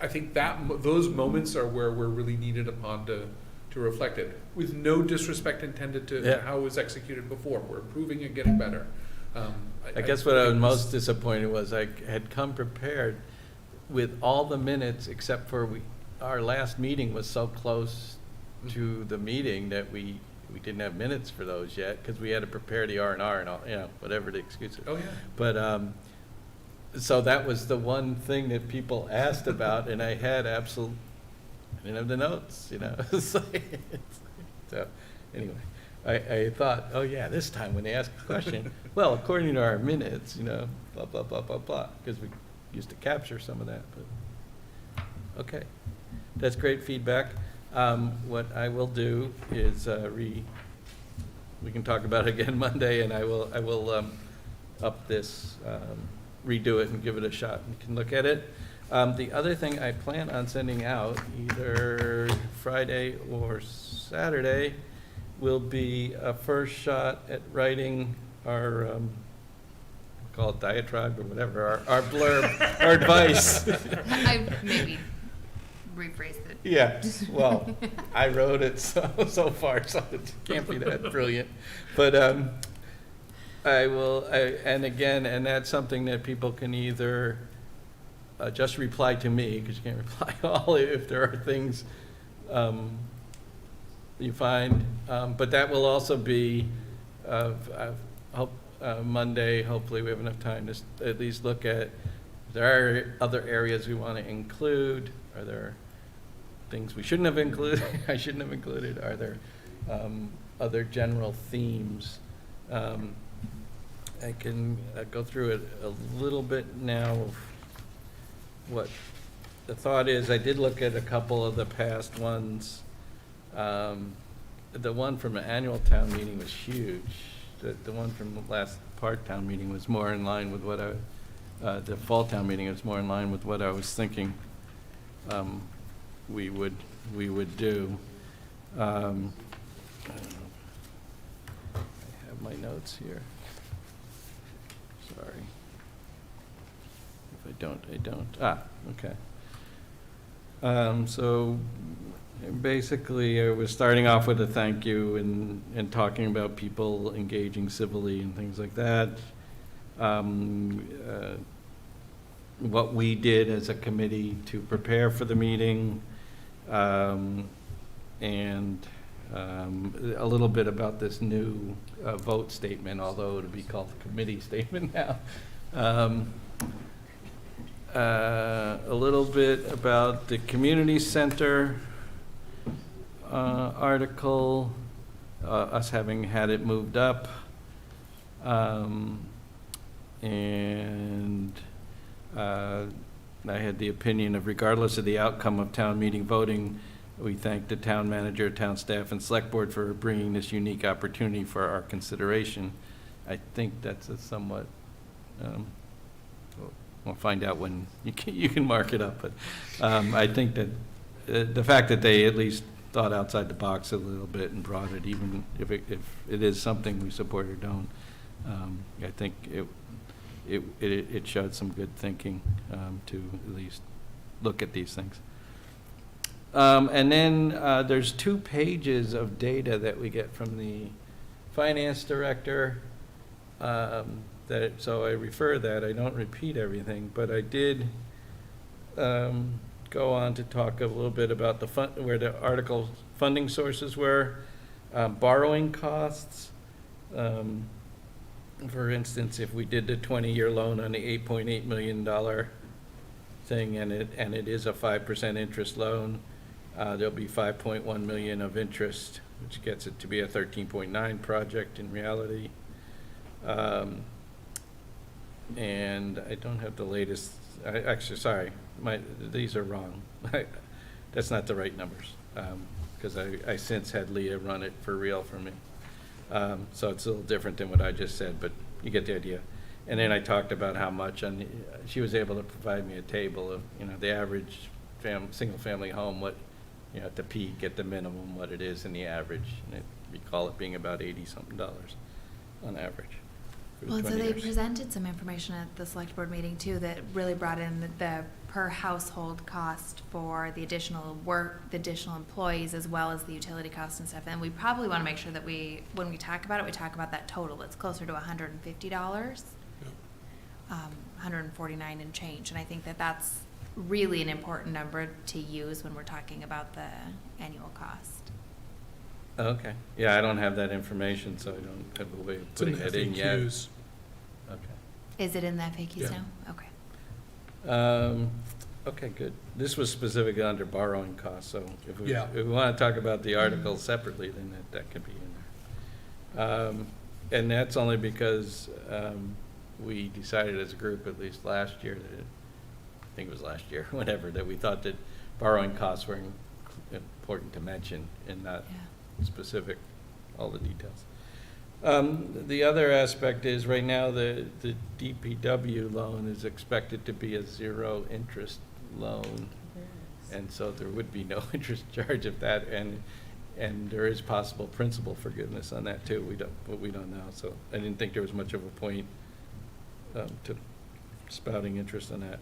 I think those moments are where we're really needed upon to reflect it, with no disrespect intended to Yeah. how it was executed before. We're improving and getting better. I guess what I was think most this- disappointed was I had come prepared with all the minutes, except for our last meeting was so close to the meeting that we didn't have minutes for those yet, because we had to prepare the R&R and all, whatever the excuse is. Oh, yeah. But, so that was the one thing that people asked about, and I had I didn't have the notes, It's like- So, anyway, I thought, oh yeah, this time when they ask a question, well, according to our minutes, blah, blah, blah, blah, blah, because we used to capture some of that, but, okay. That's great feedback. What I will do is, we can talk about it again Monday, and I will up this, redo it and give it a shot, and can look at it. The other thing I plan on sending out, either Friday or Saturday, will be a first shot at writing our, call it diatribe or whatever, our blurb, our advice. I maybe rephrased it. Yeah, well, I wrote it so far, so it can't be that brilliant. But and that's something that people can either just reply to me, because you can't reply all if there are things you find. But that will also be, I hope, Monday, hopefully we have enough time to at least look at, if there are other areas we want to include, are there things we shouldn't have included, I shouldn't have included, are there other general themes? I can go through it a little bit now of what the thought is. I did look at a couple of the past ones. The one from the annual town meeting was huge. The one from the last part town meeting was more in line with what the fall town meeting was more in line with what I was thinking we would do. I have my notes here. Sorry. If I don't. Okay. So basically, I was starting off with a thank you and talking about people engaging civilly and things like that. What we did as a committee to prepare for the meeting, and a little bit about this new vote statement, although it'll be called the committee statement now. A little bit about the community center article, us having had it moved up, and I had the opinion of, regardless of the outcome of town meeting voting, we thank the town manager, town staff, and select board for bringing this unique opportunity for our consideration. I think that's a somewhat, we'll find out when you can mark it up, but I think that the fact that they at least thought outside the box a little bit and brought it, even if it is something we support or don't, I think it showed some good thinking to at least look at these things. And then there's 2 pages of data that we get from the finance director. So I refer that, I don't repeat everything, but I did go on to talk a little bit about where the article funding sources were, borrowing costs. For instance, if we did the 20-year loan on the $8.8 million thing, and it is a 5% interest loan, there'll be 5.1 million of interest, which gets it to be a 13.9 project in reality. And I don't have the latest, actually, sorry, these are wrong. That's not the right numbers, because I since had Leah run it for real for me. So it's a little different than what I just said, but you get the idea. And then I talked about how much, and she was able to provide me a table of, the average single-family home, what, at the peak, at the minimum, what it is in the average. And recall it being about $80-something on average. for Well, so 20 they years. presented some information at the select board meeting too that really brought in the per household cost for the additional work, the additional employees, as well as the utility costs and stuff. And we probably want to make sure that when we talk about it, we talk about that total. It's closer to $150, Yeah. 149 and change. And I think that that's really an important number to use when we're talking about the annual cost. Okay, yeah, I don't have that information, so I don't have a way of It's in putting the it in yet. FAQs. Okay. Is it in the FAQs Yeah. now? Okay. Okay, good. This was specifically under borrowing costs, so if we Yeah. want to talk about the articles separately, then that could be in there. And that's only because we decided as a group, at least last year, that I think it was last year, whatever, that we thought that borrowing costs were important to mention and not Yeah. specific, all the details. The other aspect is, right now, the DPW loan is expected to be a zero interest loan. And so there would be no interest charge of that, and there is possible principal forgiveness on that too. But we don't know, so I didn't think there was much of a point to spouting interest on that.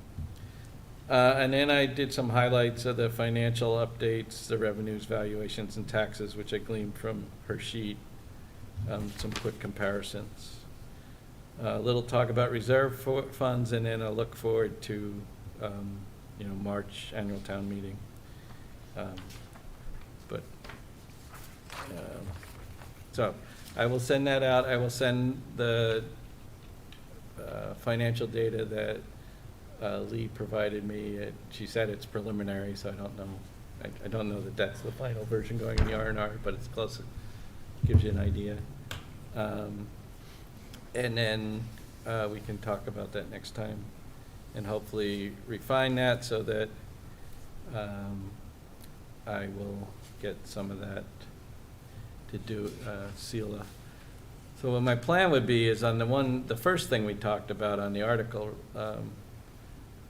And then I did some highlights of the financial updates, the revenues, valuations, and taxes, which I gleaned from her sheet. Some quick comparisons. A little talk about reserve funds, and then a look forward to, March annual town meeting. So I will send that out. I will send the financial data that Lee provided me. She said it's preliminary, so I don't know. I don't know that that's the final version going in the R&R, but it's close. It gives you an idea. And then we can talk about that next time and hopefully refine that so that I will get some of that to do, SELA. So what my plan would be is on the first thing we talked about on the article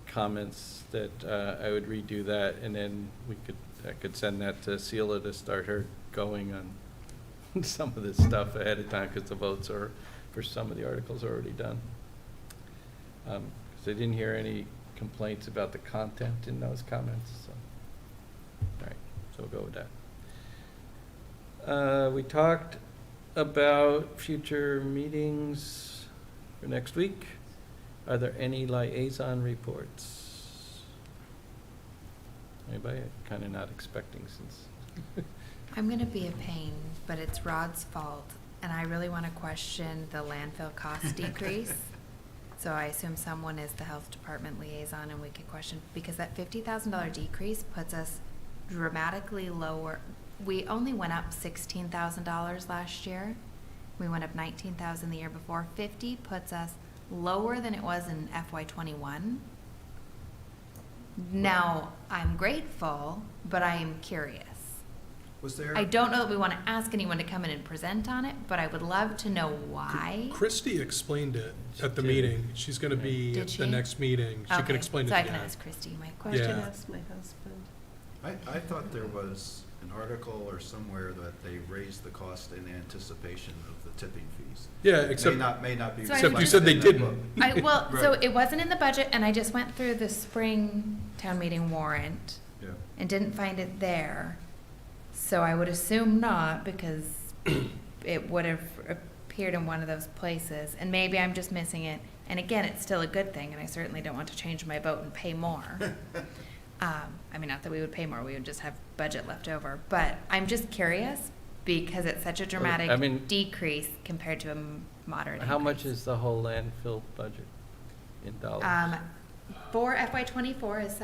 comments, that I would redo that, and then I could send that to SELA to start her going on some of this stuff ahead of time, because the votes are, for some of the articles, already done. Because I didn't hear any complaints about the content in those comments, so. All right, so we'll go with that. We talked about future meetings for next week. Are there any liaison reports? Anybody? Kind of not expecting since. I'm going to be a pain, but it's Rod's fault, and I really want to question the landfill cost decrease. So I assume someone is the health department liaison, and we could question, because that $50,000 decrease puts us dramatically lower. We only went up $16,000 last year. We went up $19,000 the year before. 50 puts us lower than it was in FY21. Now, I'm grateful, but I am curious. Was there? I don't know that we want to ask anyone to come in and present on it, but I would love to know why. Christy explained it at the She did. meeting. She's going to be Did at she? the next meeting. She Okay, can explain it so I again. can ask Christy my I question. should Yeah. ask my husband. I thought there was an article or somewhere that they raised the cost in anticipation of the tipping fees. Yeah, except May not be. So I except you wonder- said they reflected in that didn't. Well, so Right. it wasn't in the budget, and I just went through the spring town meeting warrant book. Yeah. and didn't find it there. So I would assume not, because it would have appeared in one of those places, and maybe I'm just missing it. And again, it's still a good thing, and I certainly don't want to change my vote and pay more. I mean, not that we would pay more, we would just have budget left over. But I'm just curious, because it's such a I dramatic mean- decrease compared to a moderate How much increase. is the whole landfill budget in dollars? For FY '24 is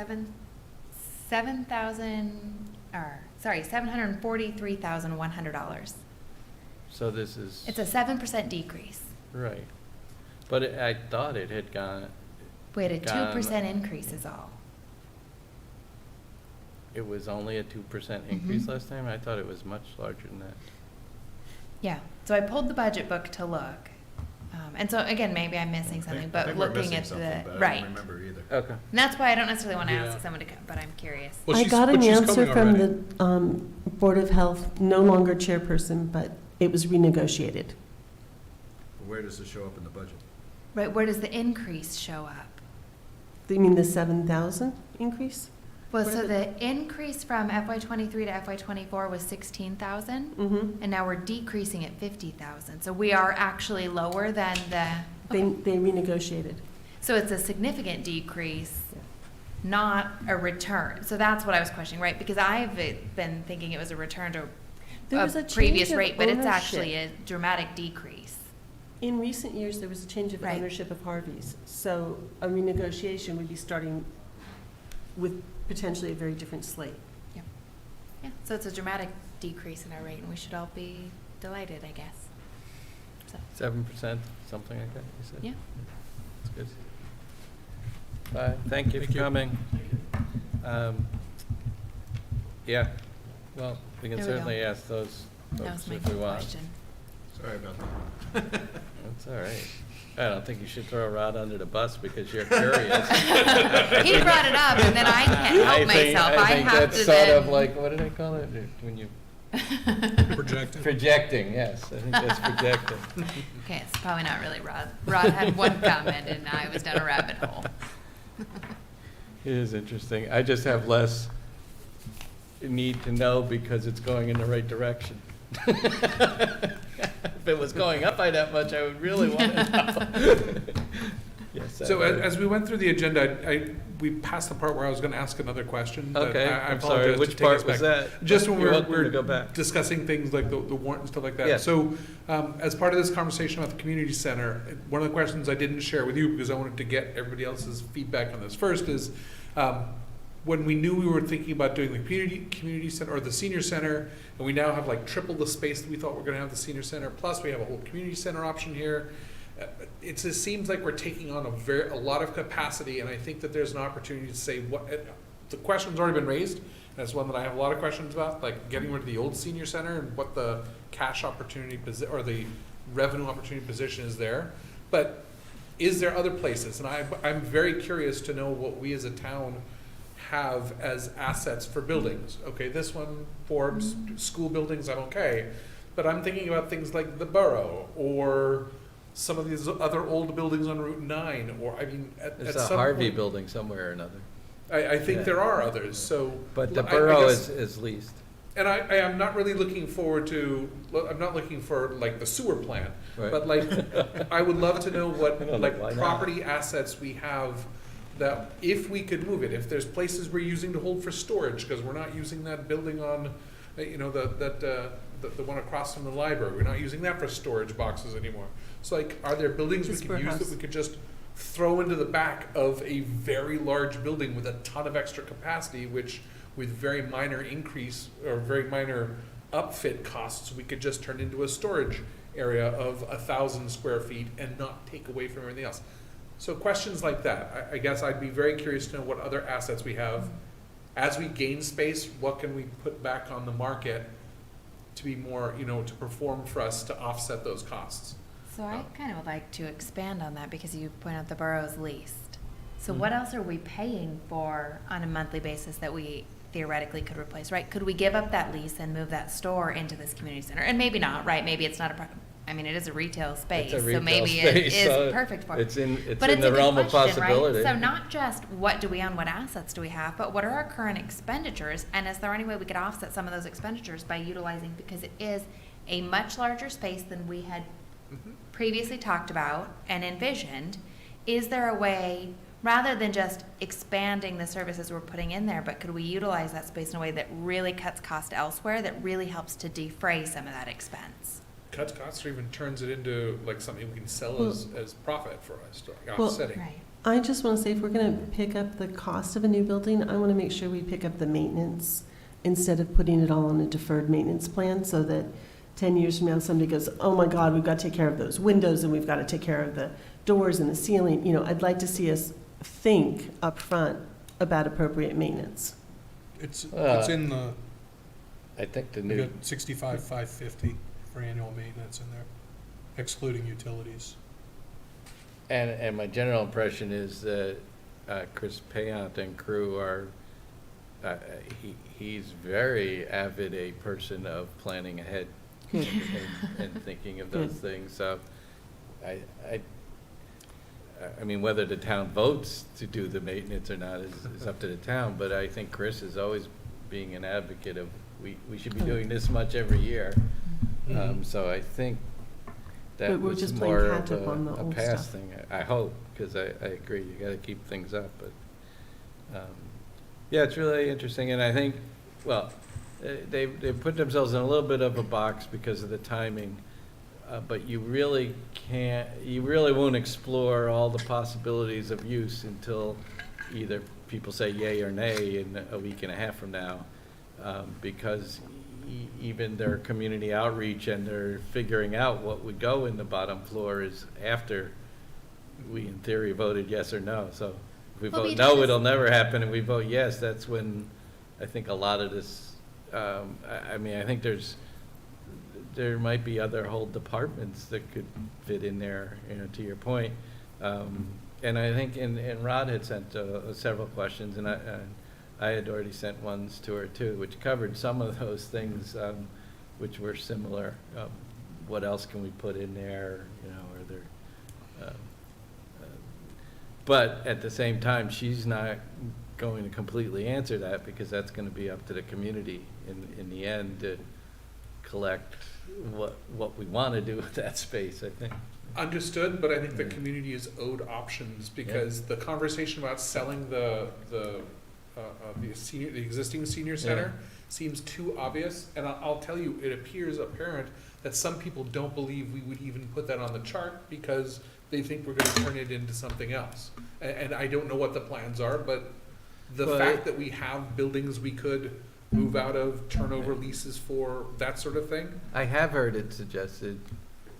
$743,100. So this is. It's a 7% decrease. Right. But I thought it had gone, We had a Gone. 2% increase is all. it was only a 2% increase Mhm. last time? I thought it was much larger than that. Yeah, so I pulled the budget book to look. And so again, maybe I'm missing I something, think but we're looking missing at something, but the, I right. don't remember either. Okay. And that's why I don't necessarily want to Yeah. ask someone to come, but I'm curious. Well, I she's- got but an she's answer coming from already. the Board of Health, no longer chairperson, but it was renegotiated. Where does it show up in the budget? Right, where does the increase show up? You mean the 7,000 increase? Well, Where so the- the increase from FY '23 to FY '24 was 16,000, Mm-hmm. and now we're decreasing at 50,000. So we are actually lower than the, They renegotiated. so it's a significant decrease, not a return. So that's what I was questioning, right? Because I've been thinking it was a return to There was a a change previous of rate, but it's ownership. actually a dramatic decrease. In recent years, there was a change of Right. ownership of Harvey's. So a renegotiation would be starting with potentially a very different slate. Yeah, so it's a dramatic decrease in our rate, and we should all be delighted, I guess. So, 7%, something like that, you said? yeah. That's good. Bye, thank you Thank for you. coming. Yeah, well, we can There we go. certainly ask those That was folks my if we want. question. Sorry about that. That's all right. I don't think you should throw Rod under the bus because you're curious. He brought it up, and then I can't help myself. I think have that's to sort of then. like, what did I call it, when you, Projecting. projecting, yes, I think that's projecting. Okay, it's probably not really Rod. Rod had one comment, and I was down a rabbit hole. It is interesting. I just have less need to know because it's going in the right direction. If it was going up by that much, I would really want to know. Yes. So as we went through the agenda, we passed the part where I was going to ask another question. but Okay, I I'm apologize sorry, to which take part us was back. that? Just when You're we're welcome to go back. discussing things like the warrant and stuff like that. Yes. So as part of this conversation about the community center, one of the questions I didn't share with you because I wanted to get everybody else's feedback on this first is, when we knew we were thinking about doing the community center or the senior center, and we now have like triple the space that we thought we were gonna have the senior center, plus we have a whole community center option here. It just seems like we're taking on a lot of capacity, and I think that there's an opportunity to say the question's already been raised, and it's one that I have a lot of questions about, like getting rid of the old senior center and what the cash opportunity or the revenue opportunity position is there. But is there other places? And I'm very curious to know what we as a town have as assets for buildings. Okay, this one for school buildings, I'm okay. But I'm thinking about things like the borough or some of these other old buildings on Route 9, or, I mean, at There's some a Harvey point- building somewhere or another, I think Yeah. there are others, so. but the I borough guess- is leased. And I am not really looking forward to, I'm not looking for like the sewer plant, Right. but like, I would love to know what, I don't know, like, why not? property assets we have that if we could move it, if there's places we're using to hold for storage, because we're not using that building on, you know, the one across from the library, we're not using that for storage boxes anymore. So like, are there buildings we Just could use that warehouse. we could just throw into the back of a very large building with a ton of extra capacity, which with very minor increase or very minor upfit costs, we could just turn into a storage area of 1,000 square feet and not take away from everything else. So questions like that, I guess I'd be very curious to know what other assets we have. As we gain space, what can we put back on the market to be more, you know, to perform for us to offset those costs? So I kind of would like to expand on that because you point out the borough's leased. So Mhm. what else are we paying for on a monthly basis that we theoretically could replace, right? Could we give up that lease and move that store into this community center? And maybe not, right? Maybe it's not I mean, it is a retail space, It's a so retail maybe it space, so is perfect for it. It's in But it's the a good realm of question, right? possibility. So not just what do we own, what assets do we have, but what are our current expenditures? And is there any way we could offset some of those expenditures by utilizing, because it is a much larger space than we had previously talked about and envisioned, is there a way, rather than just expanding the services we're putting in there, but could we utilize that space in a way that really cuts cost elsewhere, that really helps to defray some of that expense? Cuts costs or even turns it into like something we can sell Well- as profit for us, like Well- offsetting. Right. I just want to say, if we're going to pick up the cost of a new building, I want to make sure we pick up the maintenance instead of putting it all on a deferred maintenance plan, so that 10 years from now, somebody goes, oh my God, we've got to take care of those windows, and we've got to take care of the doors and the ceiling. You know, I'd like to see us think up front about appropriate maintenance. It's in the, I think the we new, got 65,550 for annual maintenance in there, excluding utilities. and my general impression is that Chris Payant and crew are, he's very avid a person of planning ahead Good. and thinking of those Good. things. So I mean, whether the town votes to do the maintenance or not is up to the town, but I think Chris is always being an advocate of, we should be doing this much every year. So I think that But we're was just playing more of catch-up on the a old past stuff. thing, I hope, because I agree, you gotta keep things up, but, yeah, it's really interesting, and I think, well, they put themselves in a little bit of a box because of the timing, but you really won't explore all the possibilities of use until either people say yay or nay in a week and a half from now, because even their community outreach and their figuring out what would go in the bottom floor is after we, in theory, voted yes or no. So if we Well, vote we no, just- it'll never happen, and we vote yes, that's when I think a lot of this, I mean, I think there might be other whole departments that could fit in there, you know, to your point. And I think, and Rod had sent several questions, and I had already sent ones to her too, which covered some of those things, which were similar. What else can we put in there, you know, are there, but at the same time, she's not going to completely answer that, because that's gonna be up to the community in the end to collect what we wanna do with that space, I think. Understood, but I think the community is owed options, because the conversation about selling the existing senior center seems too obvious, and I'll tell you, it appears apparent that some people don't believe we would even put that on the chart because they think we're gonna turn it into something else. And I don't know what the plans are, but the Well, fact that we have buildings we could move out of, turn over leases for, that sort of thing. I have heard it suggested,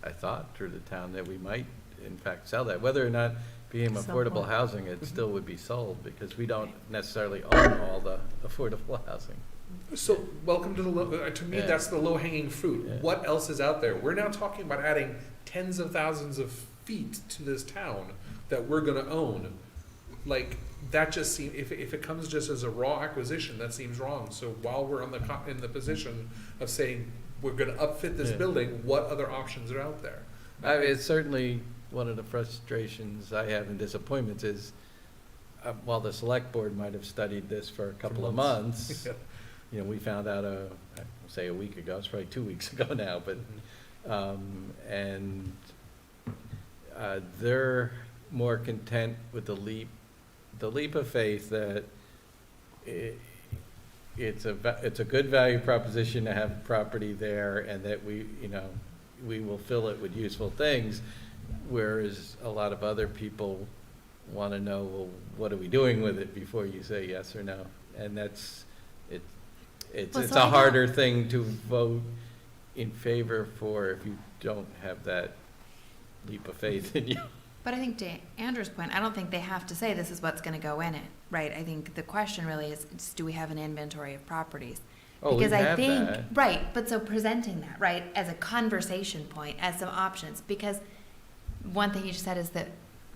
I thought, through the town, that we might in fact sell that. Whether or not became Sell affordable what? housing, it still would be sold, because we don't necessarily own all the affordable housing. So, welcome to the, to me, Yeah. that's the low-hanging fruit. Yeah. What else is out there? We're now talking about adding tens of thousands of feet to this town that we're gonna own. Like, that just seems, if it comes just as a raw acquisition, that seems wrong. So while we're in the position of saying, we're gonna upfit this Yeah. building, what other options are out there? I mean, it's certainly one of the frustrations I have and disappointments is, while the select board might have studied this for a couple of months, you know, we found out, I won't say a week ago, it's probably 2 weeks ago now, but, and they're more content with the leap of faith that it's a good value proposition to have property there, and that we, you know, we will fill it with useful things, whereas a lot of other people want to know, well, what are we doing with it before you say yes or no? And that's, it's Well, it's so I a don't- harder thing to vote in favor for if you don't have that leap of faith in you. But I think to Andrew's point, I don't think they have to say this is what's gonna go in it, right? I think the question really is do we have an inventory of properties? Oh, we Because I have think, that. right, but so presenting that, right, as a conversation point, as some options, because one thing you just said is that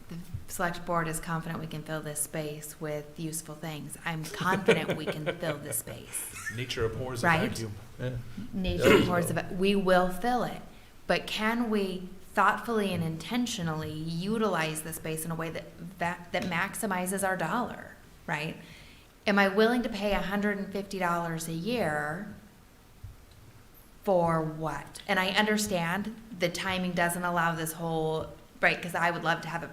the select board is confident we can fill this space with useful things. I'm confident we can fill this space. Nature abhors a Right. vacuum. Yeah. Nature reports of it, we will fill it. But can we thoughtfully and intentionally utilize the space in a way that maximizes our dollar, right? Am I willing to pay $150 a year for what? And I understand the timing doesn't allow this whole, right, because I would love to have a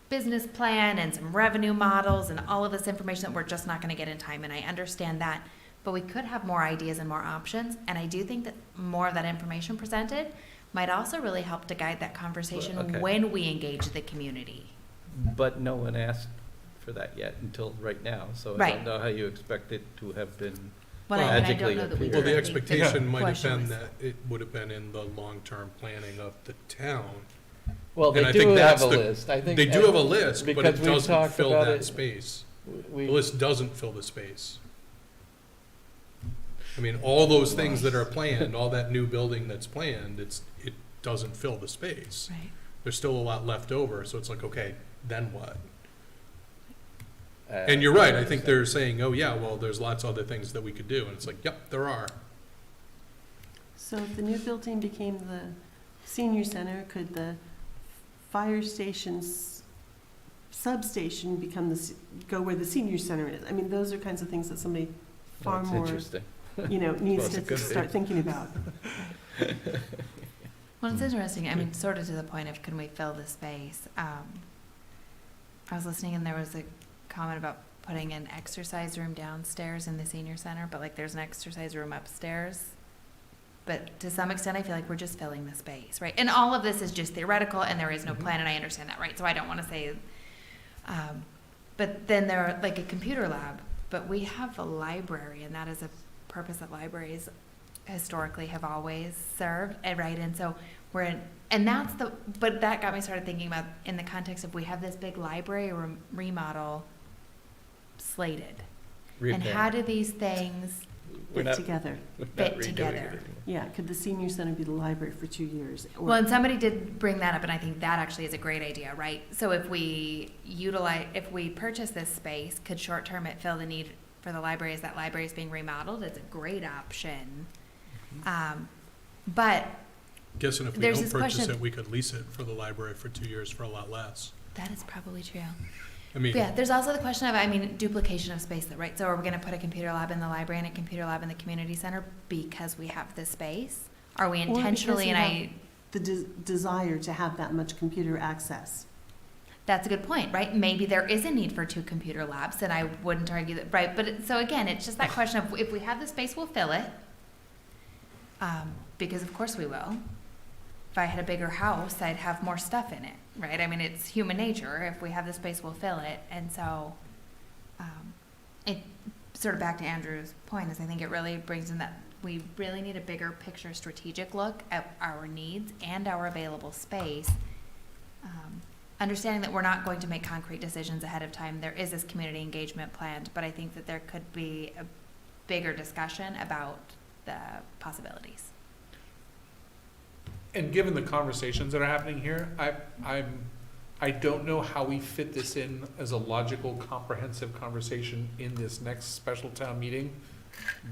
business plan and some revenue models and all of this information that we're just not going to get in time, and I understand that. But we could have more ideas and more options, and I do think that more of that information presented might also really help to guide that conversation Well, okay. when we engage the community. But no one asked for that yet until right now, so I Right. don't know how you expect it to have been. Well, and I don't know that we Well, Well, the currently- expectation might have question been was- that it would have been in the long-term planning of the town. Well, And they I do think have that's a the- list, I think. They do have a list, but because it we've doesn't talked fill about that it. space. We, The list doesn't fill the space. I mean, all those things that are planned, all that new building that's planned, it doesn't fill the space. Right. There's still a lot left over, so it's like, okay, then what? uh, And you're right, I think they're saying, oh, yeah, well, there's lots of other things that we could do, and it's like, yep, there are. So if the new building became the senior center, could the fire station's substation become go where the senior center is? I mean, those are kinds of things that somebody far That's more, interesting. needs Well, it to could be. start thinking about. Well, it's interesting. I mean, sort of to the point of can we fill the space? I was listening and there was a comment about putting an exercise room downstairs in the senior center, but like there's an exercise room upstairs. But to some extent, I feel like we're just filling the space, right? And all of this is just theoretical and there is no plan, and I understand that, right? So I don't want to say, but then there are like a computer lab, but we have a library, and that is a purpose that libraries historically have always served, right? And so we're in, and that's the, but that got me started thinking about in the context of we have this big library remodel slated. And how do these things We're Fit not- together. we're not fit redoing it together? anymore. Yeah, could the senior center be the library for 2 years? Or- Well, and somebody did bring that up, and I think that actually is a great idea, right? So if we purchase this space, could short-term it fill the need for the library as that library is being remodeled? It's a great option. But Guessing if we There's don't this purchase question- it, we could lease it for the library for 2 years for a lot less. that is probably true. I mean, Yeah, there's also the question of, duplication of space, though, right? So are we gonna put a computer lab in the library and a computer lab in the community center because we have this space? Are we because intentionally, we and have- the desire to have that much computer access. that's a good point, right? Maybe there is a need for 2 computer labs, and I wouldn't argue that, right? But, so again, it's just that question of, if we have the space, we'll fill it. Because of course we will. If I had a bigger house, I'd have more stuff in it, right? I mean, it's human nature. If we have the space, we'll fill it. And so, it, sort of back to Andrew's point, is I think it really brings in that we really need a bigger picture strategic look at our needs and our available space. Understanding that we're not going to make concrete decisions ahead of time. There is this community engagement planned, but I think that there could be a bigger discussion about the possibilities. And given the conversations that are happening here, I don't know how we fit this in as a logical, comprehensive conversation in this next special town meeting,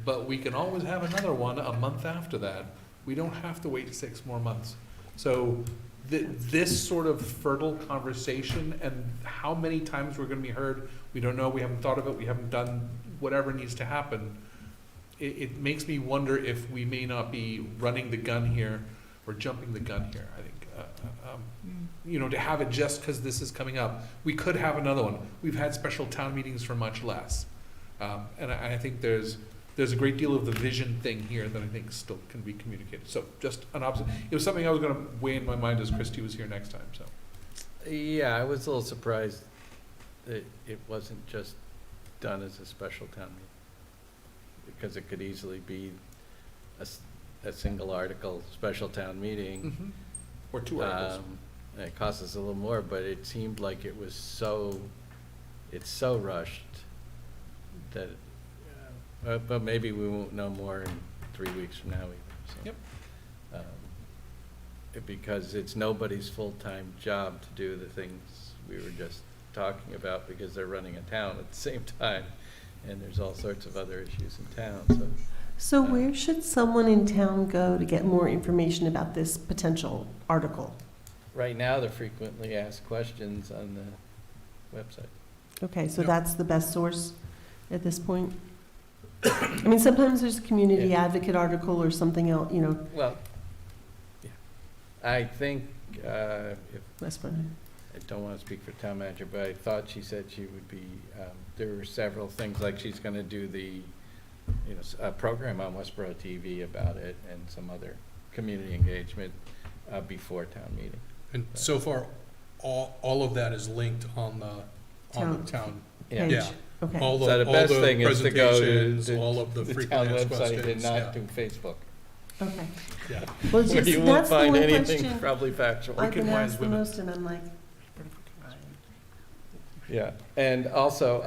but we can always have another one a month after that. We don't have to wait 6 more months. So this sort of fertile conversation, and how many times we're gonna be heard, we don't know, we haven't thought of it, we haven't done whatever needs to happen. It makes me wonder if we may not be running the gun here, or jumping the gun here, I think. To have it just because this is coming up. We could have another one. We've had special town meetings for much less. And I think there's a great deal of the vision thing here that I think still can be communicated. So just an opposite. It was something I was gonna weigh in my mind as Christie was here next time, so. Yeah, I was a little surprised that it wasn't just done as a special town meeting, because it could easily be a single article, special town meeting. Or 2 articles. It cost us a little more, but it seemed like it was it's so rushed that, but maybe we won't know more in 3 weeks from now even, so. Yep. Because it's nobody's full-time job to do the things we were just talking about, because they're running a town at the same time, and there's all sorts of other issues in town, so. So where should someone in town go to get more information about this potential article? Right now, the frequently asked questions on the website. Okay, so Yep. that's the best source at this point? I mean, sometimes there's a community Yeah. advocate article or something else, you know, Well, yeah. I think, if Westborough. I don't want to speak for town manager, but I thought she said she would be, there were several things, like she's going to do the, a program on Westborough TV about it and some other community engagement before town meeting. And so far, all of that is linked on the town. Yeah. Page. Okay. All So the all best thing is to go to presentations, all of the the town frequently asked website and questions, not do Facebook, Okay. yeah. Well, it's where just, you won't that's the find one anything question probably factual. I've been Wicked wise asked the women. most, and I'm like, Yeah, and also,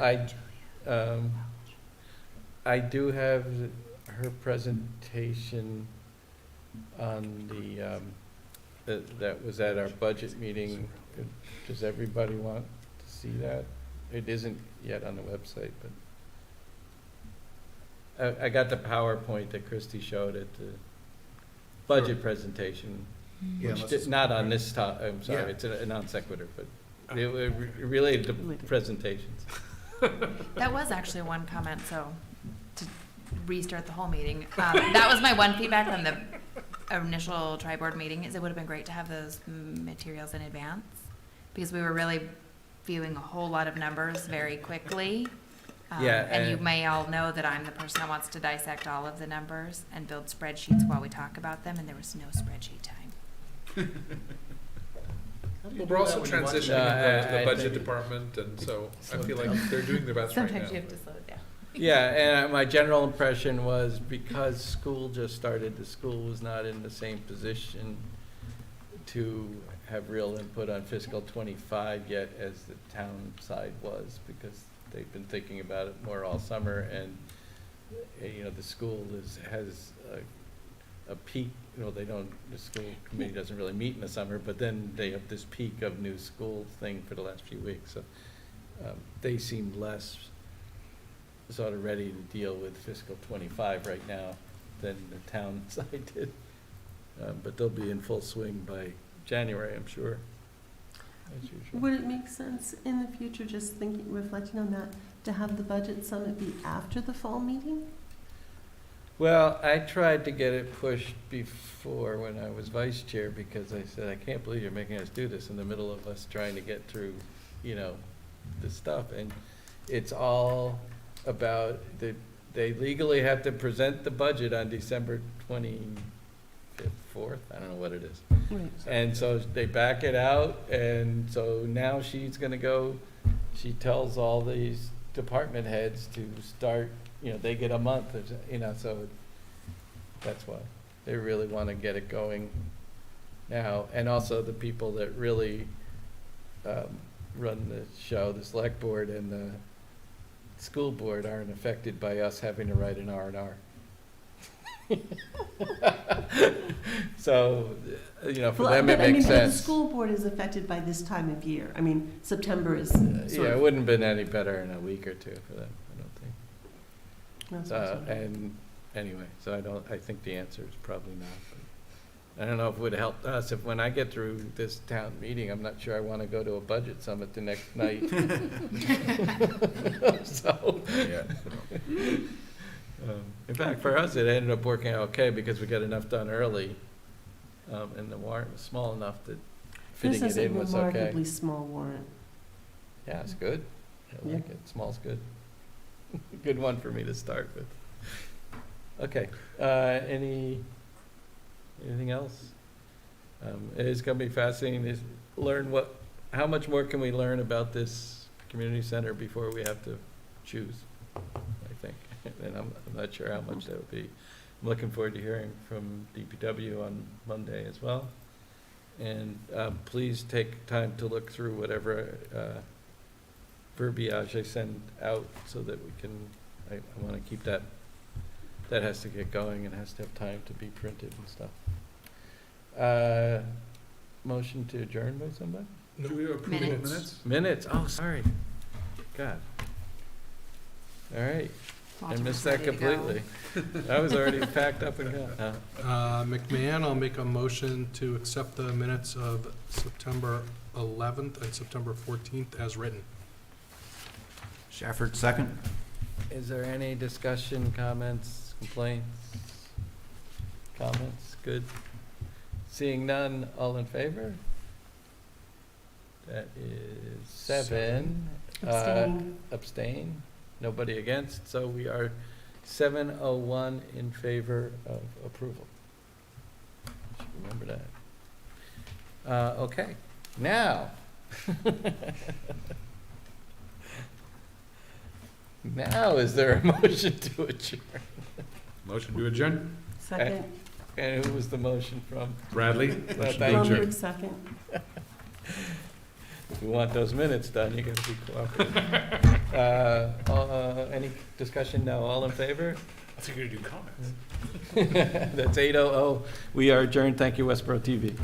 I do have her presentation on that was at our budget meeting. Does everybody want to see that? It isn't yet on the website, but I got the PowerPoint that Christie showed at the budget presentation, Yeah, which let's- did, not on this I'm sorry, Yeah. it's a non sequitur, but it related to presentations. That was actually one comment, so to restart the whole meeting. That was my one feedback from the initial tri-board meeting, is it would have been great to have those materials in advance, because we were really viewing a whole lot of numbers very quickly. Yeah, And you and- may all know that I'm the person that wants to dissect all of the numbers and build spreadsheets while we talk about them, and there was no spreadsheet time. Well, we're also transitioning Yeah, into the I budget think- department, and so I feel like they're doing their best right now. Sometimes you have to slow it down. Yeah, and my general impression was, because school just started, the school was not in the same position to have real input on fiscal '25 yet as the town side was, because they've been thinking about it more all summer, and, the school has a peak, the school committee doesn't really meet in the summer, but then they have this peak of new school thing for the last few weeks, so they seem less sort of ready to deal with fiscal '25 right now than the town side did. But they'll be in full swing by January, I'm sure, as usual. would it make sense in the future, just thinking, reflecting on that, to have the budget summit be after the fall meeting? Well, I tried to get it pushed before when I was vice chair, because I said, I can't believe you're making us do this in the middle of us trying to get through, the stuff. And it's all about, they legally have to present the budget on December 25th, 4th, I don't know what it is. Right. And so they back it out, and so now she's gonna go, she tells all these department heads to start, they get a month, so that's why. They really wanna get it going now. And also the people that really run the show, the select board and the school board, aren't affected by us having to write an R&R. So, for Well, them it but I mean, makes but the sense. school board is affected by this time of year. I mean, September is sort Yeah, it of. wouldn't have been any better in a week or two for them, I don't think. That's awesome. And anyway, so I think the answer is probably not. But I don't know if it would help us if, when I get through this town meeting, I'm not sure I want to go to a budget summit the next night. So, Yeah. in fact, for us, it ended up working out okay because we got enough done early. And the warrant was small enough that fitting This is it a in was okay. remarkably small warrant. Yeah, it's good. I like it. Small's good. Good one for me to start with. Okay, anything else? It is gonna be fascinating to learn how much more can we learn about this community center before we have to choose, I think. And I'm not sure how much that would be. I'm looking forward to hearing from DPW on Monday as well. And please take time to look through whatever verbiage I send out so that we can, I want to keep that has to get going and has to have time to be printed and stuff. Motion to adjourn by somebody? Do we approve the Minutes. minutes? Minutes, oh, sorry. God. All right, I Walter missed was that ready to go. completely. I was already packed up and gone. McMahon, I'll make a motion to accept the minutes of September 11th and September 14th as written. Shafford, second? Is there any discussion, comments, complaints? Comments, good. Seeing none, all in favor? That is 7. Abstain. Abstain, nobody against, so we are 701 in favor of approval. Should remember that. Okay, now. Now, is there a motion to adjourn? Motion to adjourn? Second. And who was the motion from? Bradley? Thank you. Blumberg, second. If you want those minutes done, you gotta be cooperative. Any discussion? No, all in favor? I think you're gonna do comments. That's 8:00. We are adjourned. Thank you, Westborough TV.